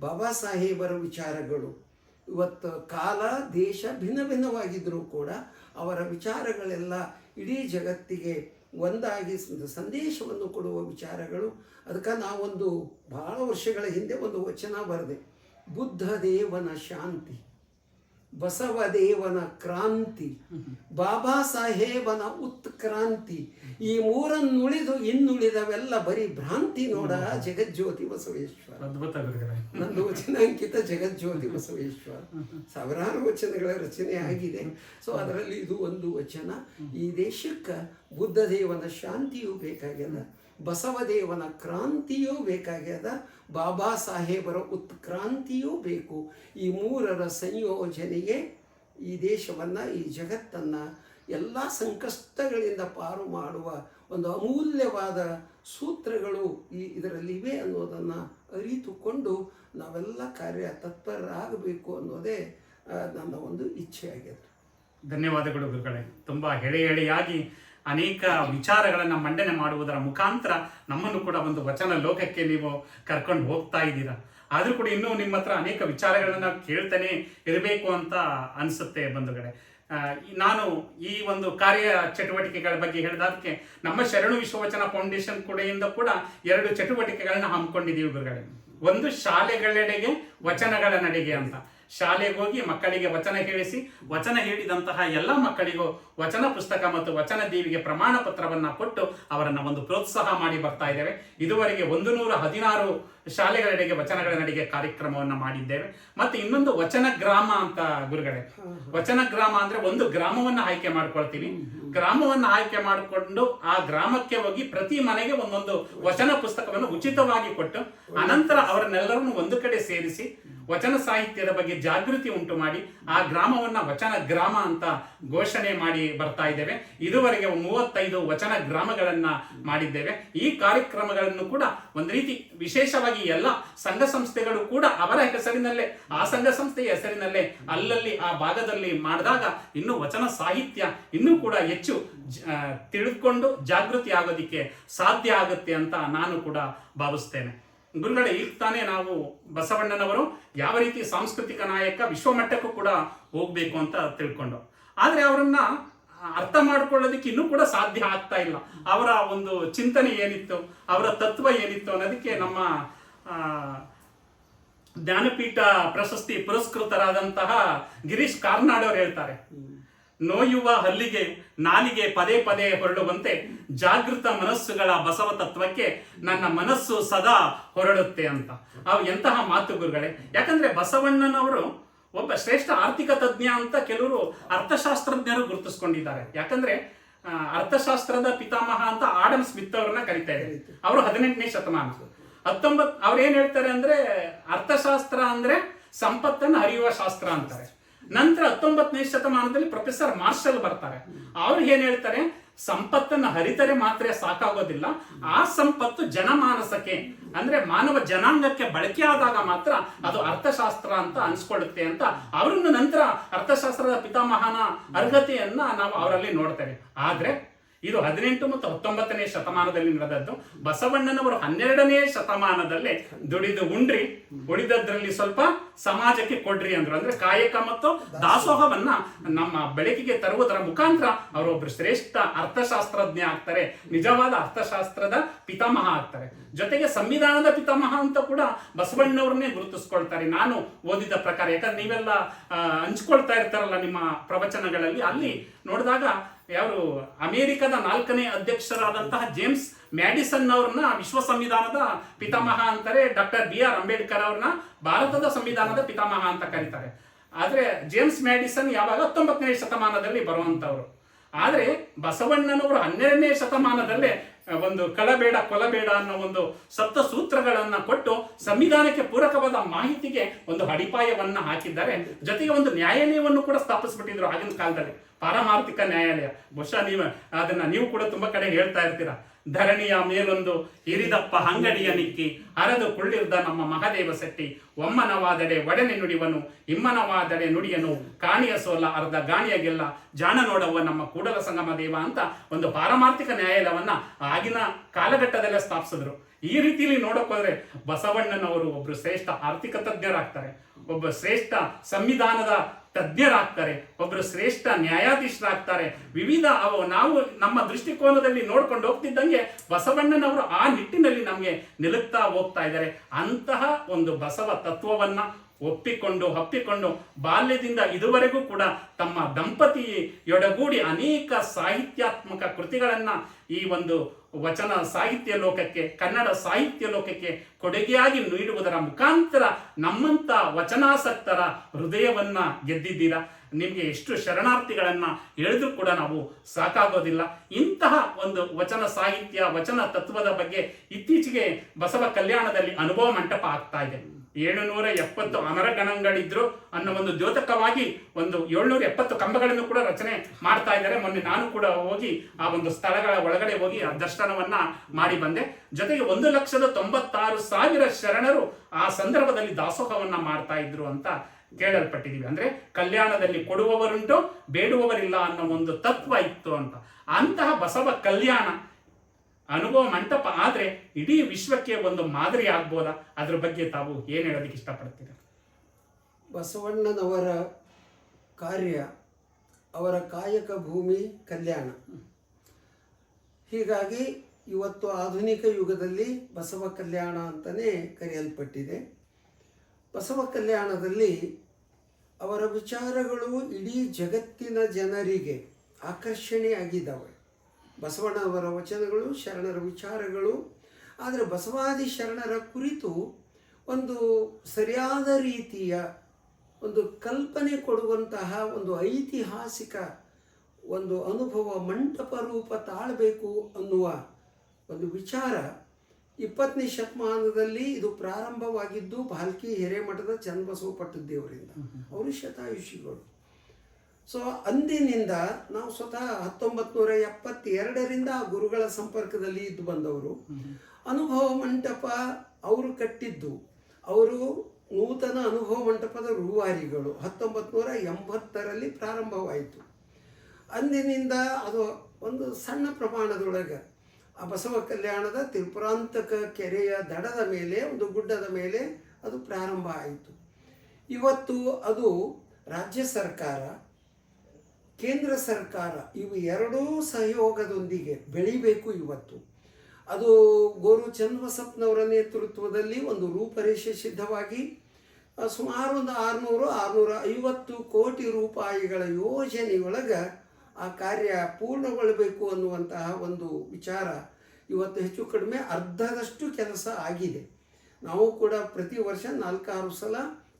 ಬಾಬಾ ಸಾಹೇಬರ ವಿಚಾರಗಳು ಇವತ್ತು ಕಾಲ ದೇಶ ಭಿನ್ನ ಭಿನ್ನವಾಗಿದ್ದರೂ ಕೂಡ ಅವರ ವಿಚಾರಗಳೆಲ್ಲ ಇಡೀ ಜಗತ್ತಿಗೆ ಒಂದಾಗಿ ಸಂದೇಶವನ್ನು ಕೊಡುವ ವಿಚಾರಗಳು. ಅದಕ್ಕೆ ನಾವೊಂದು ಭಾಳ ವರ್ಷಗಳ ಹಿಂದೆ ಒಂದು ವಚನ ಬರೆದೆ. ಬುದ್ಧ ದೇವನ ಶಾಂತಿ, ಬಸವದೇವನ ಕ್ರಾಂತಿ, ಬಾಬಾ ಸಾಹೇಬನ ಉತ್ಕ್ರಾಂತಿ, ಈ ಮೂರನ್ನುಳಿದು ಇನ್ನುಳಿದವೆಲ್ಲ ಬರೀ ಭ್ರಾಂತಿ ನೋಡ ಜಗಜ್ಯೋತಿ ಬಸವೇಶ್ವರ. ನಂದು ವಚನಾಂಕಿತ ಜಗಜ್ಯೋತಿ ಬಸವೇಶ್ವರ. ಸಾವಿರಾರು ವಚನಗಳ ರಚನೆ ಆಗಿದೆ. ಸೊ ಅದರಲ್ಲಿ ಇದು ಒಂದು ವಚನ. ಈ ದೇಶಕ್ಕೆ ಬುದ್ಧದೇವನ ಶಾಂತಿಯೂ ಬೇಕಾಗ್ಯದ, ಬಸವದೇವನ ಕ್ರಾಂತಿಯೂ ಬೇಕಾಗ್ಯದ, ಬಾಬಾ ಸಾಹೇಬರ ಉತ್ಕ್ರಾಂತಿಯೂ ಬೇಕು. ಈ ಮೂರರ ಸಂಯೋಜನೆಗೆ ಈ ದೇಶವನ್ನು, ಈ ಜಗತ್ತನ್ನು ಎಲ್ಲ ಸಂಕಷ್ಟಗಳಿಂದ ಪಾರು ಮಾಡುವ ಒಂದು ಅಮೂಲ್ಯವಾದ ಸೂತ್ರಗಳು ಇದರಲ್ಲಿವೆ ಅನ್ನೋದನ್ನು ಅರಿತುಕೊಂಡು ನಾವೆಲ್ಲ ಕಾರ್ಯ ತತ್ಪರರಾಗಬೇಕು ಅನ್ನೋದೇ ನನ್ನ ಒಂದು ಇಚ್ಛೆಯಾಗಿದೆ. ಧನ್ಯವಾದಗಳು ಗುರುಗಳೇ. ತುಂಬ ಎಳೆಯಾಗಿ ಅನೇಕ ವಿಚಾರಗಳನ್ನು ಮಂಡನೆ ಮಾಡುವುದರ ಮುಖಾಂತರ ನಮ್ಮನ್ನು ಕೂಡ ಒಂದು ವಚನ ಲೋಕಕ್ಕೆ ನೀವು ಕರ್ಕೊಂಡು ಹೋಗ್ತಾ ಇದ್ದೀರಾ. ಆದರೂ ಕೂಡ ಇನ್ನೂ ನಿಮ್ಮ ಹತ್ರ ಅನೇಕ ವಿಚಾರಗಳನ್ನು ಕೇಳ್ತಾನೆ ಇರಬೇಕು ಅಂತ ಅನಿಸುತ್ತೆ ಬಂಧುಗಳೇ. ನಾನು ಈ ಒಂದು ಕಾರ್ಯ ಚಟುವಟಿಕೆಗಳ ಬಗ್ಗೆ ಹೇಳಿದಕ್ಕೆ ನಮ್ಮ ಶರಣು ವಿಶ್ವವಚನ ಫೌಂಡೇಶನ್ ಕಡೆಯಿಂದ ಕೂಡ 2 ಚಟುವಟಿಕೆಗಳನ್ನ ಹಮ್ಮಿಕೊಂಡಿದ್ದೀವಿ ಗುರುಗಳೇ. ಒಂದು ಶಾಲೆಗಳೆಡೆಗೆ ವಚನಗಳ ನಡೆಗೆ ಅಂತ. ಶಾಲೆಗೆ ಹೋಗಿ ಮಕ್ಕಳಿಗೆ ವಚನ ಹೇಳಿಸಿ, ವಚನ ಹೇಳಿದಂತಹ ಎಲ್ಲ ಮಕ್ಕಳಿಗೂ ವಚನ ಪುಸ್ತಕ ಮತ್ತು ವಚನ ದೀವಿಗೆ ಪ್ರಮಾಣ ಪತ್ರವನ್ನ ಕೊಟ್ಟು ಅವರನ್ನ ಒಂದು ಪ್ರೋತ್ಸಾಹ ಮಾಡಿ ಬರ್ತಾ ಇದ್ದೇವೆ. ಇದುವರೆಗೆ 116 ಶಾಲೆಗಳೆಡೆಗೆ ವಚನಗಳ ನಡಿಗೆ ಕಾರ್ಯಕ್ರಮವನ್ನ ಮಾಡಿದ್ದೇವೆ. ಮತ್ತೆ ಇನ್ನೊಂದು ವಚನ ಗ್ರಾಮ ಅಂತ ಗುರುಗಳೇ. ವಚನ ಗ್ರಾಮ ಅಂದ್ರೆ ಒಂದು ಗ್ರಾಮವನ್ನ ಆಯ್ಕೆ ಮಾಡ್ಕೊಳ್ತೀವಿ. ಗ್ರಾಮವನ್ನ ಆಯ್ಕೆ ಮಾಡಿಕೊಂಡು ಆ ಗ್ರಾಮಕ್ಕೆ ಹೋಗಿ ಪ್ರತಿ ಮನೆಗೆ ಒಂದೊಂದು ವಚನ ಪುಸ್ತಕವನ್ನು ಉಚಿತವಾಗಿ ಕೊಟ್ಟು ಅನಂತರ ಅವರನ್ನೆಲ್ಲರನ್ನು ಒಂದು ಕಡೆ ಸೇರಿಸಿ ವಚನ ಸಾಹಿತ್ಯದ ಬಗ್ಗೆ ಜಾಗೃತಿ ಉಂಟು ಮಾಡಿ ಆ ಗ್ರಾಮವನ್ನ ವಚನ ಗ್ರಾಮ ಅಂತ ಘೋಷಣೆ ಮಾಡಿ ಬರ್ತಾ ಇದ್ದೇವೆ. ಇದುವರೆಗೆ 35 ವಚನ ಗ್ರಾಮಗಳನ್ನ ಮಾಡಿದ್ದೇವೆ. ಈ ಕಾರ್ಯಕ್ರಮಗಳನ್ನು ಕೂಡ ಒಂದು ರೀತಿ ವಿಶೇಷವಾಗಿ ಎಲ್ಲ ಸಂಘ ಸಂಸ್ಥೆಗಳು ಕೂಡ ಅವರ ಹೆಸರಿನಲ್ಲೇ, ಆ ಸಂಘ ಸಂಸ್ಥೆಯ ಹೆಸರಿನಲ್ಲೇ ಅಲ್ಲಲ್ಲಿ ಆ ಭಾಗದಲ್ಲಿ ಮಾಡಿದಾಗ ಇನ್ನೂ ವಚನ ಸಾಹಿತ್ಯ ಇನ್ನೂ ಕೂಡ ಹೆಚ್ಚು ತಿಳಿದುಕೊಂಡು ಜಾಗೃತಿ ಆಗೋದಿಕ್ಕೆ ಸಾಧ್ಯ ಆಗುತ್ತೆ ಅಂತ ನಾನು ಕೂಡ ಭಾವಿಸ್ತೇನೆ. ಗುರುಗಳೇ, ಈಗ ತಾನೇ ನಾವು ಬಸವಣ್ಣನವರು ಯಾವ ರೀತಿ ಸಾಂಸ್ಕೃತಿಕ ನಾಯಕ ವಿಶ್ವಮಟ್ಟಕ್ಕೂ ಕೂಡ ಹೋಗ್ಬೇಕು ಅಂತ ತಿಳ್ಕೊಂಡು, ಆದ್ರೆ ಅವರನ್ನ ಅರ್ಥ ಮಾಡ್ಕೊಳ್ಳೋದಕ್ಕೆ ಇನ್ನೂ ಕೂಡ ಸಾಧ್ಯ ಆಗ್ತಾ ಇಲ್ಲ. ಅವರ ಒಂದು ಚಿಂತನೆ ಏನಿತ್ತು, ಅವರ ತತ್ವ ಏನಿತ್ತು ಅನ್ನೋದಕ್ಕೆ ನಮ್ಮ ಜ್ಞಾನಪೀಠ ಪ್ರಶಸ್ತಿ ಪುರಸ್ಕೃತರಾದಂತಹ ಗಿರೀಶ್ ಕಾರ್ನಾಡ್ ಅವರು ಹೇಳ್ತಾರೆ, ನೋಯುವ ಹಲ್ಲಿಗೆ ನಾಲಿಗೆ ಪದೇ ಪದೇ ಹೊರಡುವಂತೆ ಜಾಗೃತ ಮನಸ್ಸುಗಳ ಬಸವ ತತ್ವಕ್ಕೆ ನನ್ನ ಮನಸ್ಸು ಸದಾ ಹೊರಡುತ್ತೆ ಅಂತ. ಅವು ಎಂತಹ ಮಾತು ಗುರುಗಳೇ. ಯಾಕಂದ್ರೆ ಬಸವಣ್ಣನವರು ಒಬ್ಬ ಶ್ರೇಷ್ಠ ಆರ್ಥಿಕ ತಜ್ಞ ಅಂತ ಕೆಲವರು ಅರ್ಥಶಾಸ್ತ್ರಜ್ಞರು ಗುರುತಿಸ್ಕೊಂಡಿದ್ದಾರೆ. ಯಾಕಂದ್ರೆ ಅರ್ಥಶಾಸ್ತ್ರದ ಪಿತಾಮಹ ಅಂತ ಆಡಮ್ ಸ್ಮಿತ್ ಅವರನ್ನ ಕರೀತಾರೆ. ಅವರು 18ನೇ ಶತಮಾನ. 19 ಅವ್ರು ಏನ್ ಹೇಳ್ತಾರೆ ಅಂದ್ರೆ ಅರ್ಥಶಾಸ್ತ್ರ ಅಂದ್ರೆ ಸಂಪತ್ತನ್ನು ಹರಿಯುವ ಶಾಸ್ತ್ರ ಅಂತಾರೆ. ನಂತರ 19ನೇ ಶತಮಾನದಲ್ಲಿ ಪ್ರೊಫೆಸರ್ ಮಾರ್ಷಲ್ ಬರ್ತಾರೆ. ಅವ್ರು ಏನ್ ಹೇಳ್ತಾರೆ, ಸಂಪತ್ತನ್ನು ಹರಿತರೆ ಮಾತ್ರ ಸಾಕಾಗೋದಿಲ್ಲ, ಆ ಸಂಪತ್ತು ಜನಮಾನಸಕ್ಕೆ ಅಂದ್ರೆ ಮಾನವ ಜನಾಂಗಕ್ಕೆ ಬಳಕೆ ಆದಾಗ ಮಾತ್ರ ಅದು ಅರ್ಥಶಾಸ್ತ್ರ ಅಂತ ಅನ್ಸ್ಕೊಳ್ಳುತ್ತೆ ಅಂತ ಅವರನ್ನು ನಂತರ ಅರ್ಥಶಾಸ್ತ್ರದ ಪಿತಾಮಹನ ಅರ್ಹತೆಯನ್ನ ನಾವು ಅವರಲ್ಲಿ ನೋಡ್ತೇವೆ. ಆದ್ರೆ ಇದು 18 ಮತ್ತು 19ನೇ ಶತಮಾನದಲ್ಲಿ ನಡೆದದ್ದು. ಬಸವಣ್ಣನವರು 12ನೇ ಶತಮಾನದಲ್ಲೇ ದುಡಿದು ಉಂಡ್ರಿ, ಉಳಿದದ್ರಲ್ಲಿ ಸ್ವಲ್ಪ ಸಮಾಜಕ್ಕೆ ಕೊಡ್ರಿ ಅಂದ್ರು. ಅಂದ್ರೆ ಕಾಯಕ ಮತ್ತು ದಾಸೋಹವನ್ನ ನಮ್ಮ ಬೆಳಕಿಗೆ ತರುವುದರ ಮುಖಾಂತರ ಅವರೊಬ್ರು ಶ್ರೇಷ್ಠ ಅರ್ಥಶಾಸ್ತ್ರಜ್ಞ ಆಗ್ತಾರೆ, ನಿಜವಾದ ಅರ್ಥಶಾಸ್ತ್ರದ ಪಿತಾಮಹ ಆಗ್ತಾರೆ. ಜೊತೆಗೆ ಸಂವಿಧಾನದ ಪಿತಾಮಹ ಅಂತ ಕೂಡ ಬಸವಣ್ಣವ್ರನ್ನೇ ಗುರುತಿಸ್ಕೊಳ್ತಾರೆ ನಾನು ಓದಿದ ಪ್ರಕಾರ. ಯಾಕಂದ್ರೆ ನೀವೆಲ್ಲ ಹಂಚ್ಕೊಳ್ತಾ ಇರ್ತಾರಲ್ಲ ನಿಮ್ಮ ಪ್ರವಚನಗಳಲ್ಲಿ, ಅಲ್ಲಿ ನೋಡಿದಾಗ ಯಾರು ಅಮೆರಿಕದ 4ನೇ ಅಧ್ಯಕ್ಷರಾದಂತಹ ಜೇಮ್ಸ್ ಮ್ಯಾಡಿಸನ್ ಅವ್ರನ್ನ ವಿಶ್ವ ಸಂವಿಧಾನದ ಪಿತಾಮಹ ಅಂತಾರೆ. ಡಾಕ್ಟರ್ BR ಅಂಬೇಡ್ಕರ್ ಅವ್ರನ್ನ ಭಾರತದ ಸಂವಿಧಾನದ ಪಿತಾಮಹ ಅಂತ ಕರೀತಾರೆ. ಆದ್ರೆ ಜೇಮ್ಸ್ ಮ್ಯಾಡಿಸನ್ ಯಾವಾಗ 19ನೇ ಶತಮಾನದಲ್ಲಿ ಬರುವಂತವ್ರು. ಆದ್ರೆ ಬಸವಣ್ಣನವರು 12ನೇ ಶತಮಾನದಲ್ಲೇ ಒಂದು ಕಳಬೇಡ ಕೊಲಬೇಡ ಅನ್ನೋ ಒಂದು ಸಪ್ತ ಸೂತ್ರಗಳನ್ನ ಕೊಟ್ಟು ಸಂವಿಧಾನಕ್ಕೆ ಪೂರಕವಾದ ಮಾಹಿತಿಗೆ ಒಂದು ಅಡಿಪಾಯವನ್ನ ಹಾಕಿದ್ದಾರೆ. ಜೊತೆಗೆ ಒಂದು ನ್ಯಾಯಾಲಯವನ್ನು ಕೂಡ ಸ್ಥಾಪಿಸ್ಬಿಟ್ಟಿದ್ರು ಆಗಿನ ಕಾಲದಲ್ಲಿ, ಪಾರಮಾರ್ಥಿಕ ನ್ಯಾಯಾಲಯ. ಬಹುಶಃ ನೀವು ಕೂಡ ತುಂಬಾ ಕಡೆ ಹೇಳ್ತಾ ಇರ್ತೀರಾ, ಧರಣಿಯ ಮೇಲೊಂದು ಹಿರಿದಪ್ಪ ಅಂಗಡಿಯ ನಿಕ್ಕಿ ಹರದು ಕುಳ್ಳಿರ್ದ ನಮ್ಮ ಮಹದೇವ ಶೆಟ್ಟಿ, ಒಮ್ಮನವಾದಡೆ ಒಡನೆ ನುಡಿವನು, ಇಮ್ಮನವಾದಡೆ ನುಡಿಯನು, ಕಾಣಿಯ ಸೋಲ ಅರ್ಧ ಗಾಣಿಯಗೆಲ್ಲ ಜಾಣ ನೋಡವ ನಮ್ಮ ಕೂಡಲ ಸಂಗಮ ದೇವ ಅಂತ ಒಂದು ಪಾರಮಾರ್ಥಿಕ ನ್ಯಾಯಾಲಯವನ್ನ ಆಗಿನ ಕಾಲಘಟ್ಟದಲ್ಲೇ ಸ್ಥಾಪಿಸಿದ್ರು. ಈ ರೀತಿಯಲ್ಲಿ ನೋಡಕ್ ಹೋದ್ರೆ ಬಸವಣ್ಣನವರು ಒಬ್ರು ಶ್ರೇಷ್ಠ ಆರ್ಥಿಕ ತಜ್ಞರಾಗ್ತಾರೆ, ಒಬ್ಬ ಶ್ರೇಷ್ಠ ಸಂವಿಧಾನದ ತಜ್ಞರಾಗ್ತಾರೆ, ಒಬ್ರು ಶ್ರೇಷ್ಠ ನ್ಯಾಯಾಧೀಶರಾಗ್ತಾರೆ. ವಿವಿಧ ನಾವು ನಮ್ಮ ದೃಷ್ಟಿಕೋನದಲ್ಲಿ ನೋಡ್ಕೊಂಡು ಹೋಗ್ತಿದ್ದಂಗೆ ಬಸವಣ್ಣನವರು ಆ ನಿಟ್ಟಿನಲ್ಲಿ ನಮಗೆ ನಿಲುಕ್ತಾ ಹೋಗ್ತಾ ಇದ್ದಾರೆ. ಅಂತಹ ಒಂದು ಬಸವ ತತ್ವವನ್ನ ಒಪ್ಪಿಕೊಂಡು ಬಾಲ್ಯದಿಂದ ಇದುವರೆಗೂ ಕೂಡ ತಮ್ಮ ದಂಪತಿಯೊಡಗೂಡಿ ಅನೇಕ ಸಾಹಿತ್ಯಾತ್ಮಕ ಕೃತಿಗಳನ್ನ ಈ ಒಂದು ವಚನ ಸಾಹಿತ್ಯ ಲೋಕಕ್ಕೆ, ಕನ್ನಡ ಸಾಹಿತ್ಯ ಲೋಕಕ್ಕೆ ಕೊಡುಗೆಯಾಗಿ ನೀಡುವುದರ ಮುಖಾಂತರ ನಮ್ಮಂತ ವಚನಾಸಕ್ತರ ಹೃದಯವನ್ನ ಗೆದ್ದಿದ್ದೀರಾ. ನಿಮಗೆ ಎಷ್ಟು ಶರಣಾರ್ಥಿಗಳನ್ನ ಹೇಳಿದ್ರು ಕೂಡ ನಾವು ಸಾಕಾಗೋದಿಲ್ಲ. ಇಂತಹ ಒಂದು ವಚನ ಸಾಹಿತ್ಯ, ವಚನ ತತ್ವದ ಬಗ್ಗೆ ಇತ್ತೀಚೆಗೆ ಬಸವ ಕಲ್ಯಾಣದಲ್ಲಿ ಅನುಭವ ಮಂಟಪ ಆಗ್ತಾ ಇದೆ. 770 ಅಮರಗಣಗಳಿದ್ರು ಅನ್ನೋ ಒಂದು ದ್ಯೋತಕವಾಗಿ ಒಂದು 770 ಕಂಬಗಳನ್ನು ಕೂಡ ರಚನೆ ಮಾಡ್ತಾ ಇದ್ದಾರೆ. ಮೊನ್ನೆ ನಾನು ಕೂಡ ಹೋಗಿ ಆ ಒಂದು ಸ್ಥಳಗಳ ಒಳಗಡೆ ಹೋಗಿ ದರ್ಶನವನ್ನ ಮಾಡಿ ಬಂದೆ. ಜೊತೆಗೆ 1,96,000 ಶರಣರು ಆ ಸಂದರ್ಭದಲ್ಲಿ ದಾಸೋಹವನ್ನ ಮಾಡ್ತಾ ಇದ್ರು ಅಂತ ಕೇಳಲ್ಪಟ್ಟಿದೀವಿ. ಅಂದ್ರೆ ಕಲ್ಯಾಣದಲ್ಲಿ ಕೊಡುವವರುಂಟು, ಬೇಡುವವರಿಲ್ಲ ಅನ್ನೋ ಒಂದು ತತ್ವ ಇತ್ತು ಅಂತ. ಅಂತಹ ಬಸವ ಕಲ್ಯಾಣ ಅನುಭವ ಮಂಟಪ ಆದ್ರೆ ಇಡೀ ವಿಶ್ವಕ್ಕೆ ಒಂದು ಮಾದರಿ ಆಗ್ಬೋದಾ? ಅದ್ರ ಬಗ್ಗೆ ತಾವು ಏನ್ ಹೇಳೋದಕ್ಕೆ ಇಷ್ಟಪಡ್ತೀರಾ? ಬಸವಣ್ಣನವರ ಕಾರ್ಯ, ಅವರ ಕಾಯಕ ಭೂಮಿ ಕಲ್ಯಾಣ. ಹೀಗಾಗಿ ಇವತ್ತು ಆಧುನಿಕ ಯುಗದಲ್ಲಿ ಬಸವ ಕಲ್ಯಾಣ ಅಂತಲೇ ಕರೆಯಲ್ಪಟ್ಟಿದೆ. ಬಸವ ಕಲ್ಯಾಣದಲ್ಲಿ ಅವರ ವಿಚಾರಗಳು ಇಡೀ ಜಗತ್ತಿನ ಜನರಿಗೆ ಆಕರ್ಷಣೆಯಾಗಿದ್ದಾವೆ. ಬಸವಣ್ಣವರ ವಚನಗಳು, ಶರಣರ ವಿಚಾರಗಳು. ಆದರೆ ಬಸವಾದಿ ಶರಣರ ಕುರಿತು ಒಂದು ಸರಿಯಾದ ರೀತಿಯ ಒಂದು ಕಲ್ಪನೆ ಕೊಡುವಂತಹ ಒಂದು ಐತಿಹಾಸಿಕ ಒಂದು ಅನುಭವ ಮಂಟಪ ರೂಪ ತಾಳಬೇಕು ಅನ್ನುವ ಒಂದು ವಿಚಾರ 20ನೇ ಶತಮಾನದಲ್ಲಿ ಇದು ಪ್ರಾರಂಭವಾಗಿದ್ದು ಭಾಲ್ಕಿ ಹಿರೇಮಠದ ಚನ್ನಬಸವ ಪಟ್ಟದೇವರಿಂದ. ಅವರು ಶತಾಯುಷಿಗಳು. ಸೊ ಅಂದಿನಿಂದ ನಾವು ಸ್ವತಃ 1972ರಿಂದ ಗುರುಗಳ ಸಂಪರ್ಕದಲ್ಲಿ ಇದ್ದು ಬಂದವರು. ಅನುಭವ ಮಂಟಪ ಅವರು ಕಟ್ಟಿದ್ದು, ಅವರು ನೂತನ ಅನುಭವ ಮಂಟಪದ ರೂವಾರಿಗಳು. 1980ರಲ್ಲಿ ಪ್ರಾರಂಭವಾಯಿತು. ಅಂದಿನಿಂದ ಅದು ಒಂದು ಸಣ್ಣ ಪ್ರಮಾಣದೊಳಗೆ ಆ ಬಸವ ಕಲ್ಯಾಣದ ತ್ರಿಪುರಾಂತಕ ಕೆರೆಯ ದಡದ ಮೇಲೆ, ಒಂದು ಗುಡ್ಡದ ಮೇಲೆ ಅದು ಪ್ರಾರಂಭ ಆಯಿತು. ಇವತ್ತು ಅದು ರಾಜ್ಯ ಸರ್ಕಾರ, ಕೇಂದ್ರ ಸರ್ಕಾರ ಇವು ಎರಡೂ ಸಹಯೋಗದೊಂದಿಗೆ ಬೆಳಿಬೇಕು. ಇವತ್ತು ಅದು ಗೋರು ಚನ್ನಬಸಪ್ಪನವರ ನೇತೃತ್ವದಲ್ಲಿ ಒಂದು ರೂಪರೇಷೆ ಸಿದ್ಧವಾಗಿ ಸುಮಾರು ಒಂದು 600-650 ಕೋಟಿ ರೂಪಾಯಿಗಳ ಯೋಜನೆಯೊಳಗೆ ಆ ಕಾರ್ಯ ಪೂರ್ಣಗೊಳ್ಳಬೇಕು ಅನ್ನುವಂತಹ ಒಂದು ವಿಚಾರ ಇವತ್ತು ಹೆಚ್ಚು ಕಡಿಮೆ ಅರ್ಧದಷ್ಟು ಕೆಲಸ ಆಗಿದೆ. ನಾವು ಕೂಡ ಪ್ರತಿ ವರ್ಷ 4-6 ಸಲ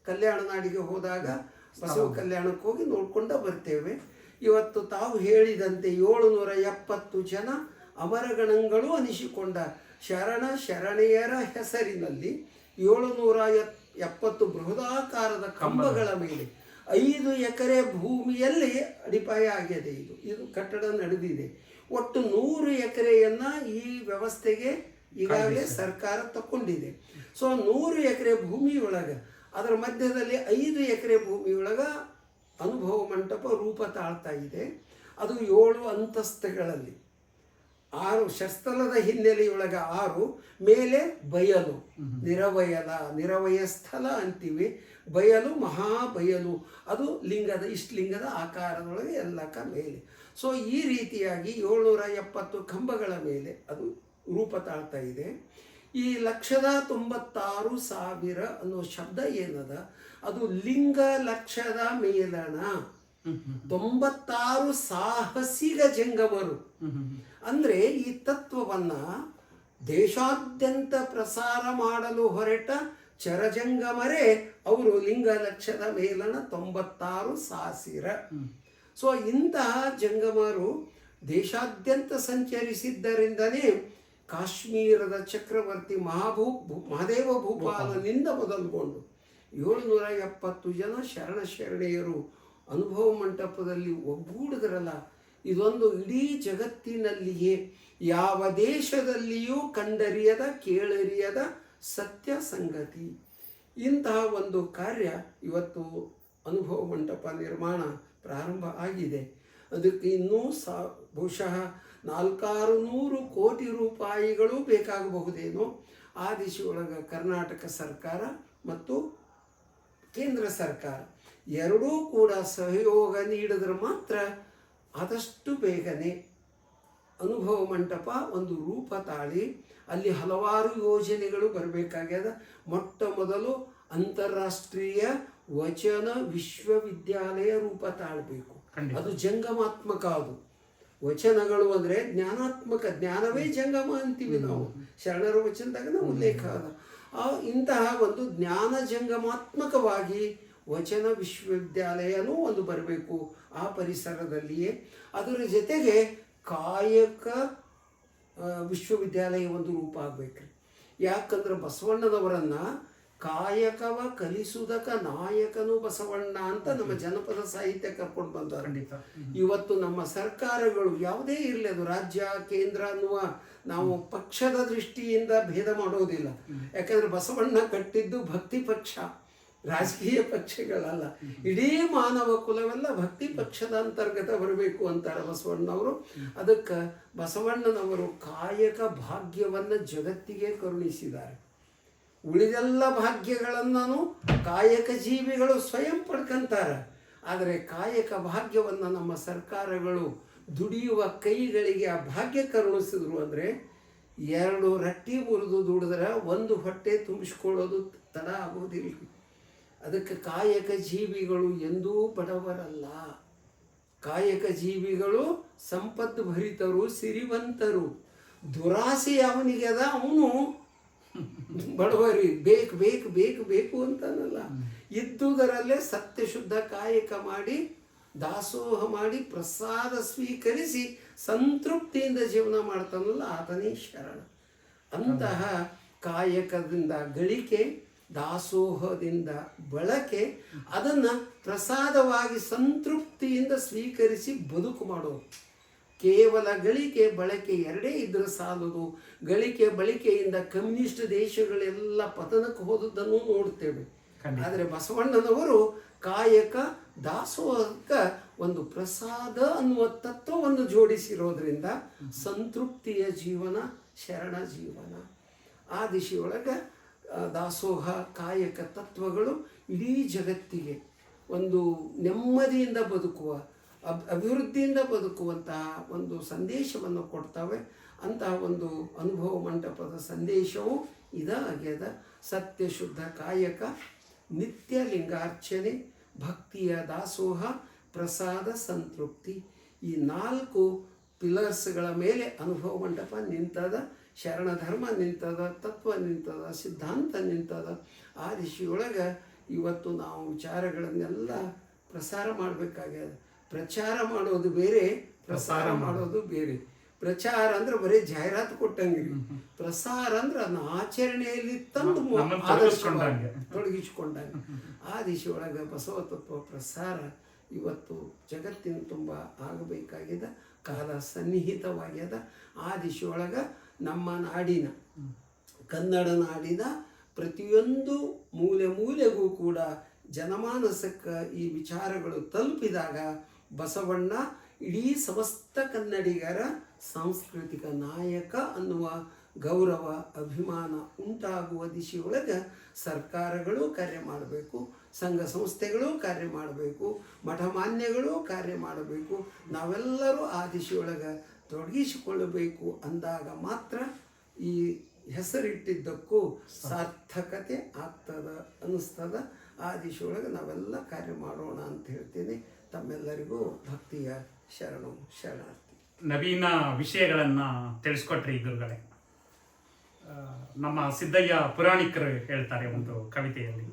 ಕಲ್ಯಾಣ ನಾಡಿಗೆ ಹೋದಾಗ ಬಸವ ಕಲ್ಯಾಣಕ್ಕೆ ಹೋಗಿ ನೋಡ್ಕೊಂಡ ಬರ್ತೇವೆ. ಇವತ್ತು ತಾವು ಹೇಳಿದಂತೆ 770 ಜನ ಅಮರಗಣಗಳು ಅನಿಸಿಕೊಂಡ ಶರಣೆಯರ ಹೆಸರಿನಲ್ಲಿ 770 ಬೃಹದಾಕಾರದ ಕಂಬಗಳ ಮೇಲೆ 5 ಎಕರೆ ಭೂಮಿಯಲ್ಲಿ ಅಡಿಪಾಯ ಆಗಿದೆ. ಇದು ಕಟ್ಟಡ ನಡೆದಿದೆ. ಒಟ್ಟು 100 ಎಕರೆಯನ್ನು ಈ ವ್ಯವಸ್ಥೆಗೆ ಈಗಾಗಲೇ ಸರ್ಕಾರ ತಗೊಂಡಿದೆ. ಸೊ 100 ಎಕರೆ ಭೂಮಿಯೊಳಗೆ, ಅದರ ಮಧ್ಯದಲ್ಲಿ 5 ಎಕರೆ ಭೂಮಿಯೊಳಗೆ ಅನುಭವ ಮಂಟಪ ರೂಪ ತಾಳ್ತಾ ಇದೆ. ಅದು 7 ಅಂತಸ್ತುಗಳಲ್ಲಿ, 6 ಶಸ್ತಲದ ಹಿನ್ನೆಲೆಯೊಳಗೆ 6, ಮೇಲೆ ಬಯಲು, ನಿರವಯ ಸ್ಥಳ ಅಂತೀವಿ. ಬಯಲು, ಮಹಾಬಯಲು, ಅದು ಇಷ್ಟಲಿಂಗದ ಆಕಾರದೊಳಗೆ ಎಲ್ಲಕ ಮೇಲೆ. ಸೊ ಈ ರೀತಿಯಾಗಿ 770 ಕಂಬಗಳ ಮೇಲೆ ಅದು ರೂಪ ತಾಳ್ತಾ ಇದೆ. ಈ 1,96,000 ಅನ್ನೋ ಶಬ್ದ ಏನದ, ಅದು ಲಿಂಗ ಲಕ್ಷದ ಮೇಲಣ. 96 ಸಾಹಸಿಗ ಜಂಗಮರು. ಅಂದ್ರೆ ಈ ತತ್ವವನ್ನ ದೇಶಾದ್ಯಂತ ಪ್ರಸಾರ ಮಾಡಲು ಹೊರಟ ಚರಜಂಗಮರೇ ಅವರು. ಲಿಂಗ ಲಕ್ಷದ ಮೇಲಣ 96 ಸಾಹಸಿರ. ಸೊ ಇಂತಹ ಜಂಗಮರು ದೇಶಾದ್ಯಂತ ಸಂಚರಿಸಿದ್ದರಿಂದನೇ ಕಾಶ್ಮೀರದ ಚಕ್ರವರ್ತಿ ಮಹಾದೇವ ಭೂಪಾಲನಿಂದ ಮೊದಲುಗೊಂಡು 770 ಜನ ಶರಣೆಯರು ಅನುಭವ ಮಂಟಪದಲ್ಲಿ ಒಗ್ಗೂಡಿದ್ರಲ್ಲ, ಇದೊಂದು ಇಡೀ ಜಗತ್ತಿನಲ್ಲಿಯೇ ಯಾವ ದೇಶದಲ್ಲಿಯೂ ಕಂಡರಿಯದ ಕೇಳರಿಯದ ಸತ್ಯ ಸಂಗತಿ. ಇಂತಹ ಒಂದು ಕಾರ್ಯ ಇವತ್ತು ಅನುಭವ ಮಂಟಪ ನಿರ್ಮಾಣ ಪ್ರಾರಂಭ ಆಗಿದೆ. ಅದಕ್ಕೆ ಇನ್ನೂ ಬಹುಶಃ 400 ಕೋಟಿ ರೂಪಾಯಿಗಳು ಬೇಕಾಗಬಹುದೇನೋ. ಆ ದಿಶೆಯೊಳಗೆ ಕರ್ನಾಟಕ ಸರ್ಕಾರ ಮತ್ತು ಕೇಂದ್ರ ಸರ್ಕಾರ ಎರಡೂ ಕೂಡ ಸಹಯೋಗ ನೀಡಿದ್ರೆ ಮಾತ್ರ ಆದಷ್ಟು ಬೇಗನೆ ಅನುಭವ ಮಂಟಪ ಒಂದು ರೂಪ ತಾಳಿ ಅಲ್ಲಿ ಹಲವಾರು ಯೋಜನೆಗಳು ಬರಬೇಕಾಗ್ಯದ. ಮೊಟ್ಟ ಮೊದಲು ಅಂತಾರಾಷ್ಟ್ರೀಯ ವಚನ ವಿಶ್ವವಿದ್ಯಾಲಯ ರೂಪ ತಾಳಬೇಕು. ಅದು ಜಂಗಮಾತ್ಮಕ. ಅದು ವಚನಗಳು ಅಂದರೆ ಜ್ಞಾನಾತ್ಮಕ, ಜ್ಞಾನವೇ ಜಂಗಮ ಅಂತೀವಿ ನಾವು. ಶರಣರ ವಚನದಾಗ ಉಲ್ಲೇಖ ಅದ. ಇಂತಹ ಒಂದು ಜ್ಞಾನ ಜಂಗಮಾತ್ಮಕವಾಗಿ ವಚನ ವಿಶ್ವವಿದ್ಯಾಲಯನೂ ಒಂದು ಬರಬೇಕು ಆ ಪರಿಸರದಲ್ಲಿಯೇ. ಅದರ ಜೊತೆಗೆ ಕಾಯಕ ವಿಶ್ವವಿದ್ಯಾಲಯ ಒಂದು ರೂಪ ಆಗಬೇಕ್ರಿ. ಯಾಕಂದ್ರೆ ಬಸವಣ್ಣನವರನ್ನು ಕಾಯಕವ ಕಲಿಸುವುದಕ್ಕೆ ನಾಯಕನು ಬಸವಣ್ಣ ಅಂತ ನಮ್ಮ ಜನಪದ ಸಾಹಿತ್ಯ ಕರ್ಕೊಂಡು ಬಂದವರು. ಇವತ್ತು ನಮ್ಮ ಸರ್ಕಾರಗಳು ಯಾವುದೇ ಇರಲಿ, ಅದು ರಾಜ್ಯ ಕೇಂದ್ರ ಅನ್ನುವ ನಾವು ಪಕ್ಷದ ದೃಷ್ಟಿಯಿಂದ ಭೇದ ಮಾಡೋದಿಲ್ಲ. ಯಾಕಂದ್ರೆ ಬಸವಣ್ಣ ಕಟ್ಟಿದ್ದು ಭಕ್ತಿ ಪಕ್ಷ, ರಾಜಕೀಯ ಪಕ್ಷಗಳಲ್ಲ. ಇಡೀ ಮಾನವ ಕುಲವೆಲ್ಲ ಭಕ್ತಿ ಪಕ್ಷದ ಅಂತರ್ಗತ ಬರಬೇಕು ಅಂತಾರೆ ಬಸವಣ್ಣನವರು. ಅದಕ್ಕೆ ಬಸವಣ್ಣನವರು ಕಾಯಕ ಭಾಗ್ಯವನ್ನು ಜಗತ್ತಿಗೆ ಕರುಣಿಸಿದ್ದಾರೆ. ಉಳಿದೆಲ್ಲ ಭಾಗ್ಯಗಳನ್ನು ಕಾಯಕ ಜೀವಿಗಳು ಸ್ವಯಂ ಪಡ್ಕೊಂತಾರೆ. ಆದರೆ ಕಾಯಕ ಭಾಗ್ಯವನ್ನು ನಮ್ಮ ಸರ್ಕಾರಗಳು ದುಡಿಯುವ ಕೈಗಳಿಗೆ ಆ ಭಾಗ್ಯ ಕರುಣಿಸಿದ್ರು. ಅಂದರೆ 2 ರೊಟ್ಟಿ ಮುರಿದು ದುಡಿದ್ರೆ 1 ಹೊಟ್ಟೆ ತುಂಬಿಸ್ಕೊಳ್ಳೋದು ತಡ ಆಗೋದಿಲ್ಲ. ಅದಕ್ಕೆ ಕಾಯಕ ಜೀವಿಗಳು ಎಂದೂ ಬಡವರಲ್ಲ. ಕಾಯಕ ಜೀವಿಗಳು ಸಂಪತ್ತು ಭರಿತರು, ಸಿರಿವಂತರು. ದುರಾಸೆ ಅವನಿಗೆ ಅದ, ಅವನು ಬಡವರಿ ಬೇಕು ಬೇಕು ಬೇಕು ಬೇಕು ಅಂತಾನಲ್ಲ. ಇದ್ದುದರಲ್ಲೇ ಸತ್ಯಶುದ್ಧ ಕಾಯಕ ಮಾಡಿ, ದಾಸೋಹ ಮಾಡಿ, ಪ್ರಸಾದ ಸ್ವೀಕರಿಸಿ ಸಂತೃಪ್ತಿಯಿಂದ ಜೀವನ ಮಾಡ್ತಾನಲ್ಲ, ಆತನೇ ಶರಣ. ಅಂತಹ ಕಾಯಕದಿಂದ ಗಳಿಕೆ, ದಾಸೋಹದಿಂದ ಬಳಕೆ, ಅದನ್ನು ಪ್ರಸಾದವಾಗಿ ಸಂತೃಪ್ತಿಯಿಂದ ಸ್ವೀಕರಿಸಿ ಬದುಕು ಮಾಡೋದು. ಕೇವಲ ಗಳಿಕೆ ಬಳಕೆ ಎರಡೇ ಇದ್ರೆ ಸಾಲದು. ಗಳಿಕೆ ಬಳಕೆಯಿಂದ ಕಮ್ಯುನಿಸ್ಟ್ ದೇಶಗಳೆಲ್ಲ ಪತನಕ್ಕೆ ಹೋದದ್ದನ್ನು ನೋಡ್ತೇವೆ. ಆದರೆ ಬಸವಣ್ಣನವರು ಕಾಯಕ ದಾಸೋಹಕ್ಕೆ ಒಂದು ಪ್ರಸಾದ ಅನ್ನುವ ತತ್ವವನ್ನು ಜೋಡಿಸಿರೋದ್ರಿಂದ ಸಂತೃಪ್ತಿಯ ಜೀವನ, ಶರಣ ಜೀವನ. ಆ ದಿಶೆಯೊಳಗೆ ದಾಸೋಹ ಕಾಯಕ ತತ್ವಗಳು ಇಡೀ ಜಗತ್ತಿಗೆ ಒಂದು ನೆಮ್ಮದಿಯಿಂದ ಬದುಕುವ, ಅಭಿವೃದ್ಧಿಯಿಂದ ಬದುಕುವಂತಹ ಒಂದು ಸಂದೇಶವನ್ನು ಕೊಡ್ತವೆ. ಅಂತಹ ಒಂದು ಅನುಭವ ಮಂಟಪದ ಸಂದೇಶವು ಇದಾಗ್ಯದ. ಸತ್ಯಶುದ್ಧ ಕಾಯಕ, ನಿತ್ಯ ಲಿಂಗಾರ್ಚನೆ, ಭಕ್ತಿಯ ದಾಸೋಹ, ಪ್ರಸಾದ, ಸಂತೃಪ್ತಿ. ಈ 4 ಪಿಲ್ಲರ್ಸ್ಗಳ ಮೇಲೆ ಅನುಭವ ಮಂಟಪ ನಿಂತದ. ಶರಣ ಧರ್ಮ ನಿಂತದ, ತತ್ವ ನಿಂತದ, ಸಿದ್ಧಾಂತ ನಿಂತದ. ಆ ದಿಶೆಯೊಳಗೆ ಇವತ್ತು ನಾವು ವಿಚಾರಗಳನ್ನೆಲ್ಲ ಪ್ರಸಾರ ಮಾಡಬೇಕಾಗ್ಯದ. ಪ್ರಚಾರ ಮಾಡೋದು ಬೇರೆ, ಪ್ರಸಾರ ಮಾಡೋದು ಬೇರೆ. ಪ್ರಚಾರ ಅಂದ್ರೆ ಬರೀ ಜಾಹೀರಾತು ಕೊಟ್ಟಂಗಿರಿ. ಪ್ರಸಾರ ಅಂದ್ರೆ ಅದನ್ನ ಆಚರಣೆಯಲ್ಲಿ ತಂದು ತೊಡಗಿಸಿಕೊಂಡಾಗ. ಆ ದಿಶೆಯೊಳಗೆ ಬಸವ ತತ್ವ ಪ್ರಸಾರ ಇವತ್ತು ಜಗತ್ತಿನ ತುಂಬ ಆಗಬೇಕಾಗಿದೆ. ಕಾಲ ಸನ್ನಿಹಿತವಾಗ್ಯದ. ಆ ದಿಶೆಯೊಳಗೆ ನಮ್ಮ ನಾಡಿನ, ಕನ್ನಡ ನಾಡಿನ ಪ್ರತಿಯೊಂದು ಮೂಲೆ ಮೂಲೆಗೂ ಕೂಡ ಜನಮಾನಸಕ್ಕೆ ಈ ವಿಚಾರಗಳು ತಲುಪಿದಾಗ ಬಸವಣ್ಣ ಇಡೀ ಸಮಸ್ತ ಕನ್ನಡಿಗರ ಸಾಂಸ್ಕೃತಿಕ ನಾಯಕ ಅನ್ನುವ ಗೌರವ, ಅಭಿಮಾನ ಉಂಟಾಗುವ ದಿಶೆಯೊಳಗೆ ಸರ್ಕಾರಗಳು ಕಾರ್ಯ ಮಾಡಬೇಕು, ಸಂಘ ಸಂಸ್ಥೆಗಳು ಕಾರ್ಯ ಮಾಡಬೇಕು, ಮಠಮಾನ್ಯಗಳು ಕಾರ್ಯ ಮಾಡಬೇಕು. ನಾವೆಲ್ಲರೂ ಆ ದಿಶೆಯೊಳಗೆ ತೊಡಗಿಸಿಕೊಳ್ಳಬೇಕು. ಅಂದಾಗ ಮಾತ್ರ ಈ ಹೆಸರಿಟ್ಟಿದ್ದಕ್ಕೂ ಸಾರ್ಥಕತೆ ಆಗ್ತದ ಅನ್ನಿಸ್ತದ. ಆ ದಿಶೆಯೊಳಗೆ ನಾವೆಲ್ಲ ಕಾರ್ಯ ಮಾಡೋಣ ಅಂತ ಹೇಳ್ತೀನಿ. ತಮ್ಮೆಲ್ಲರಿಗೂ ಭಕ್ತಿಯ ಶರಣಾರ್ಥಿ. ನವೀನ ವಿಷಯಗಳನ್ನು ತಿಳಿಸ್ಕೊಟ್ರಿ ಗುರುಗಳೇ. ನಮ್ಮ ಸಿದ್ದಯ್ಯ ಪುರಾಣಿಕರು ಹೇಳ್ತಾರೆ ಒಂದು ಕವಿತೆಯಲ್ಲಿ,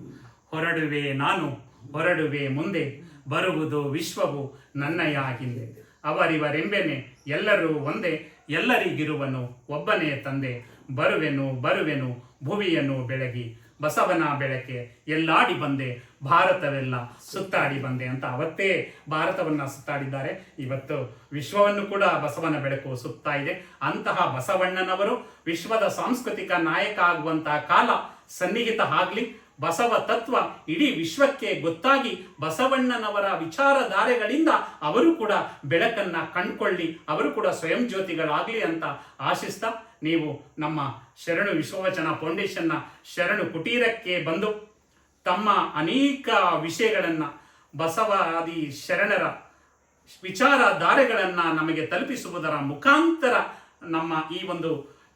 ಹೊರಡುವೆ ನಾನು ಹೊರಡುವೆ ಮುಂದೆ, ಬರುವುದು ವಿಶ್ವವು ನನ್ನಯ ಹಿಂದೆ. ಅವರಿವರೆಂಬೆನೆ ಎಲ್ಲರೂ ಒಂದೇ, ಎಲ್ಲರಿಗಿರುವನು ಒಬ್ಬನೇ ತಂದೆ. ಬರುವೆನು ಬರುವೆನು ಭುವಿಯನ್ನು ಬೆಳಗಿ, ಬಸವನ ಬೆಳಕೆ ಎಲ್ಲಾಡಿ ಬಂದೆ, ಭಾರತವೆಲ್ಲ ಸುತ್ತಾಡಿ ಬಂದೆ ಅಂತ ಅವತ್ತೇ ಭಾರತವನ್ನು ಸುತ್ತಾಡಿದ್ದಾರೆ. ಇವತ್ತು ವಿಶ್ವವನ್ನು ಕೂಡ ಬಸವನ ಬೆಳಕು ಸುತ್ತಾ ಇದೆ. ಅಂತಹ ಬಸವಣ್ಣನವರು ವಿಶ್ವದ ಸಾಂಸ್ಕೃತಿಕ ನಾಯಕ ಆಗುವಂತಹ ಕಾಲ ಸನ್ನಿಹಿತ ಆಗಲಿ. ಬಸವ ತತ್ವ ಇಡೀ ವಿಶ್ವಕ್ಕೆ ಗೊತ್ತಾಗಿ ಬಸವಣ್ಣನವರ ವಿಚಾರಧಾರೆಗಳಿಂದ ಅವರು ಕೂಡ ಬೆಳಕನ್ನು ಕಂಡುಕೊಳ್ಳಿ, ಅವರು ಕೂಡ ಸ್ವಯಂ ಜ್ಯೋತಿಗಳಾಗಲಿ ಅಂತ ಆಶಿಸ್ತಾ, ನೀವು ನಮ್ಮ ಶರಣು ವಿಶ್ವವಚನ ಫೌಂಡೇಶನ್ನ ಶರಣು ಕುಟೀರಕ್ಕೆ ಬಂದು ತಮ್ಮ ಅನೇಕ ವಿಷಯಗಳನ್ನು, ಬಸವಾದಿ ಶರಣರ ವಿಚಾರಧಾರೆಗಳನ್ನು ನಮಗೆ ತಲುಪಿಸುವುದರ ಮುಖಾಂತರ ನಮ್ಮ ಈ ಒಂದು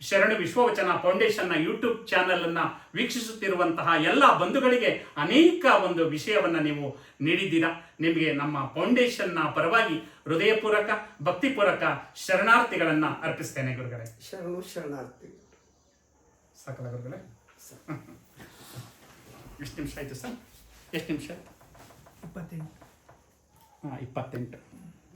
ಶರಣು ವಿಶ್ವವಚನ ಫೌಂಡೇಶನ್ನ ಯೂಟ್ಯೂಬ್ ಚಾನಲನ್ನು ವೀಕ್ಷಿಸುತ್ತಿರುವಂತಹ ಎಲ್ಲ ಬಂಧುಗಳಿಗೆ ಅನೇಕ ಒಂದು ವಿಷಯವನ್ನು ನೀವು ನೀಡಿದ್ದೀರಾ. ನಿಮಗೆ ನಮ್ಮ ಫೌಂಡೇಶನ್ನ ಪರವಾಗಿ ಹೃದಯಪೂರ್ವಕ ಭಕ್ತಿಪೂರ್ವಕ ಶರಣಾರ್ಥಿಗಳನ್ನು ಅರ್ಪಿಸ್ತೇನೆ ಗುರುಗಳೇ. ಶರಣಾರ್ಥಿ. ಸಾಕಲ್ಲ ಗುರುಗಳೇ? ಎಷ್ಟು ನಿಮಿಷ ಆಯಿತು ಸರ್? ಎಷ್ಟು ನಿಮಿಷ? 28. 28.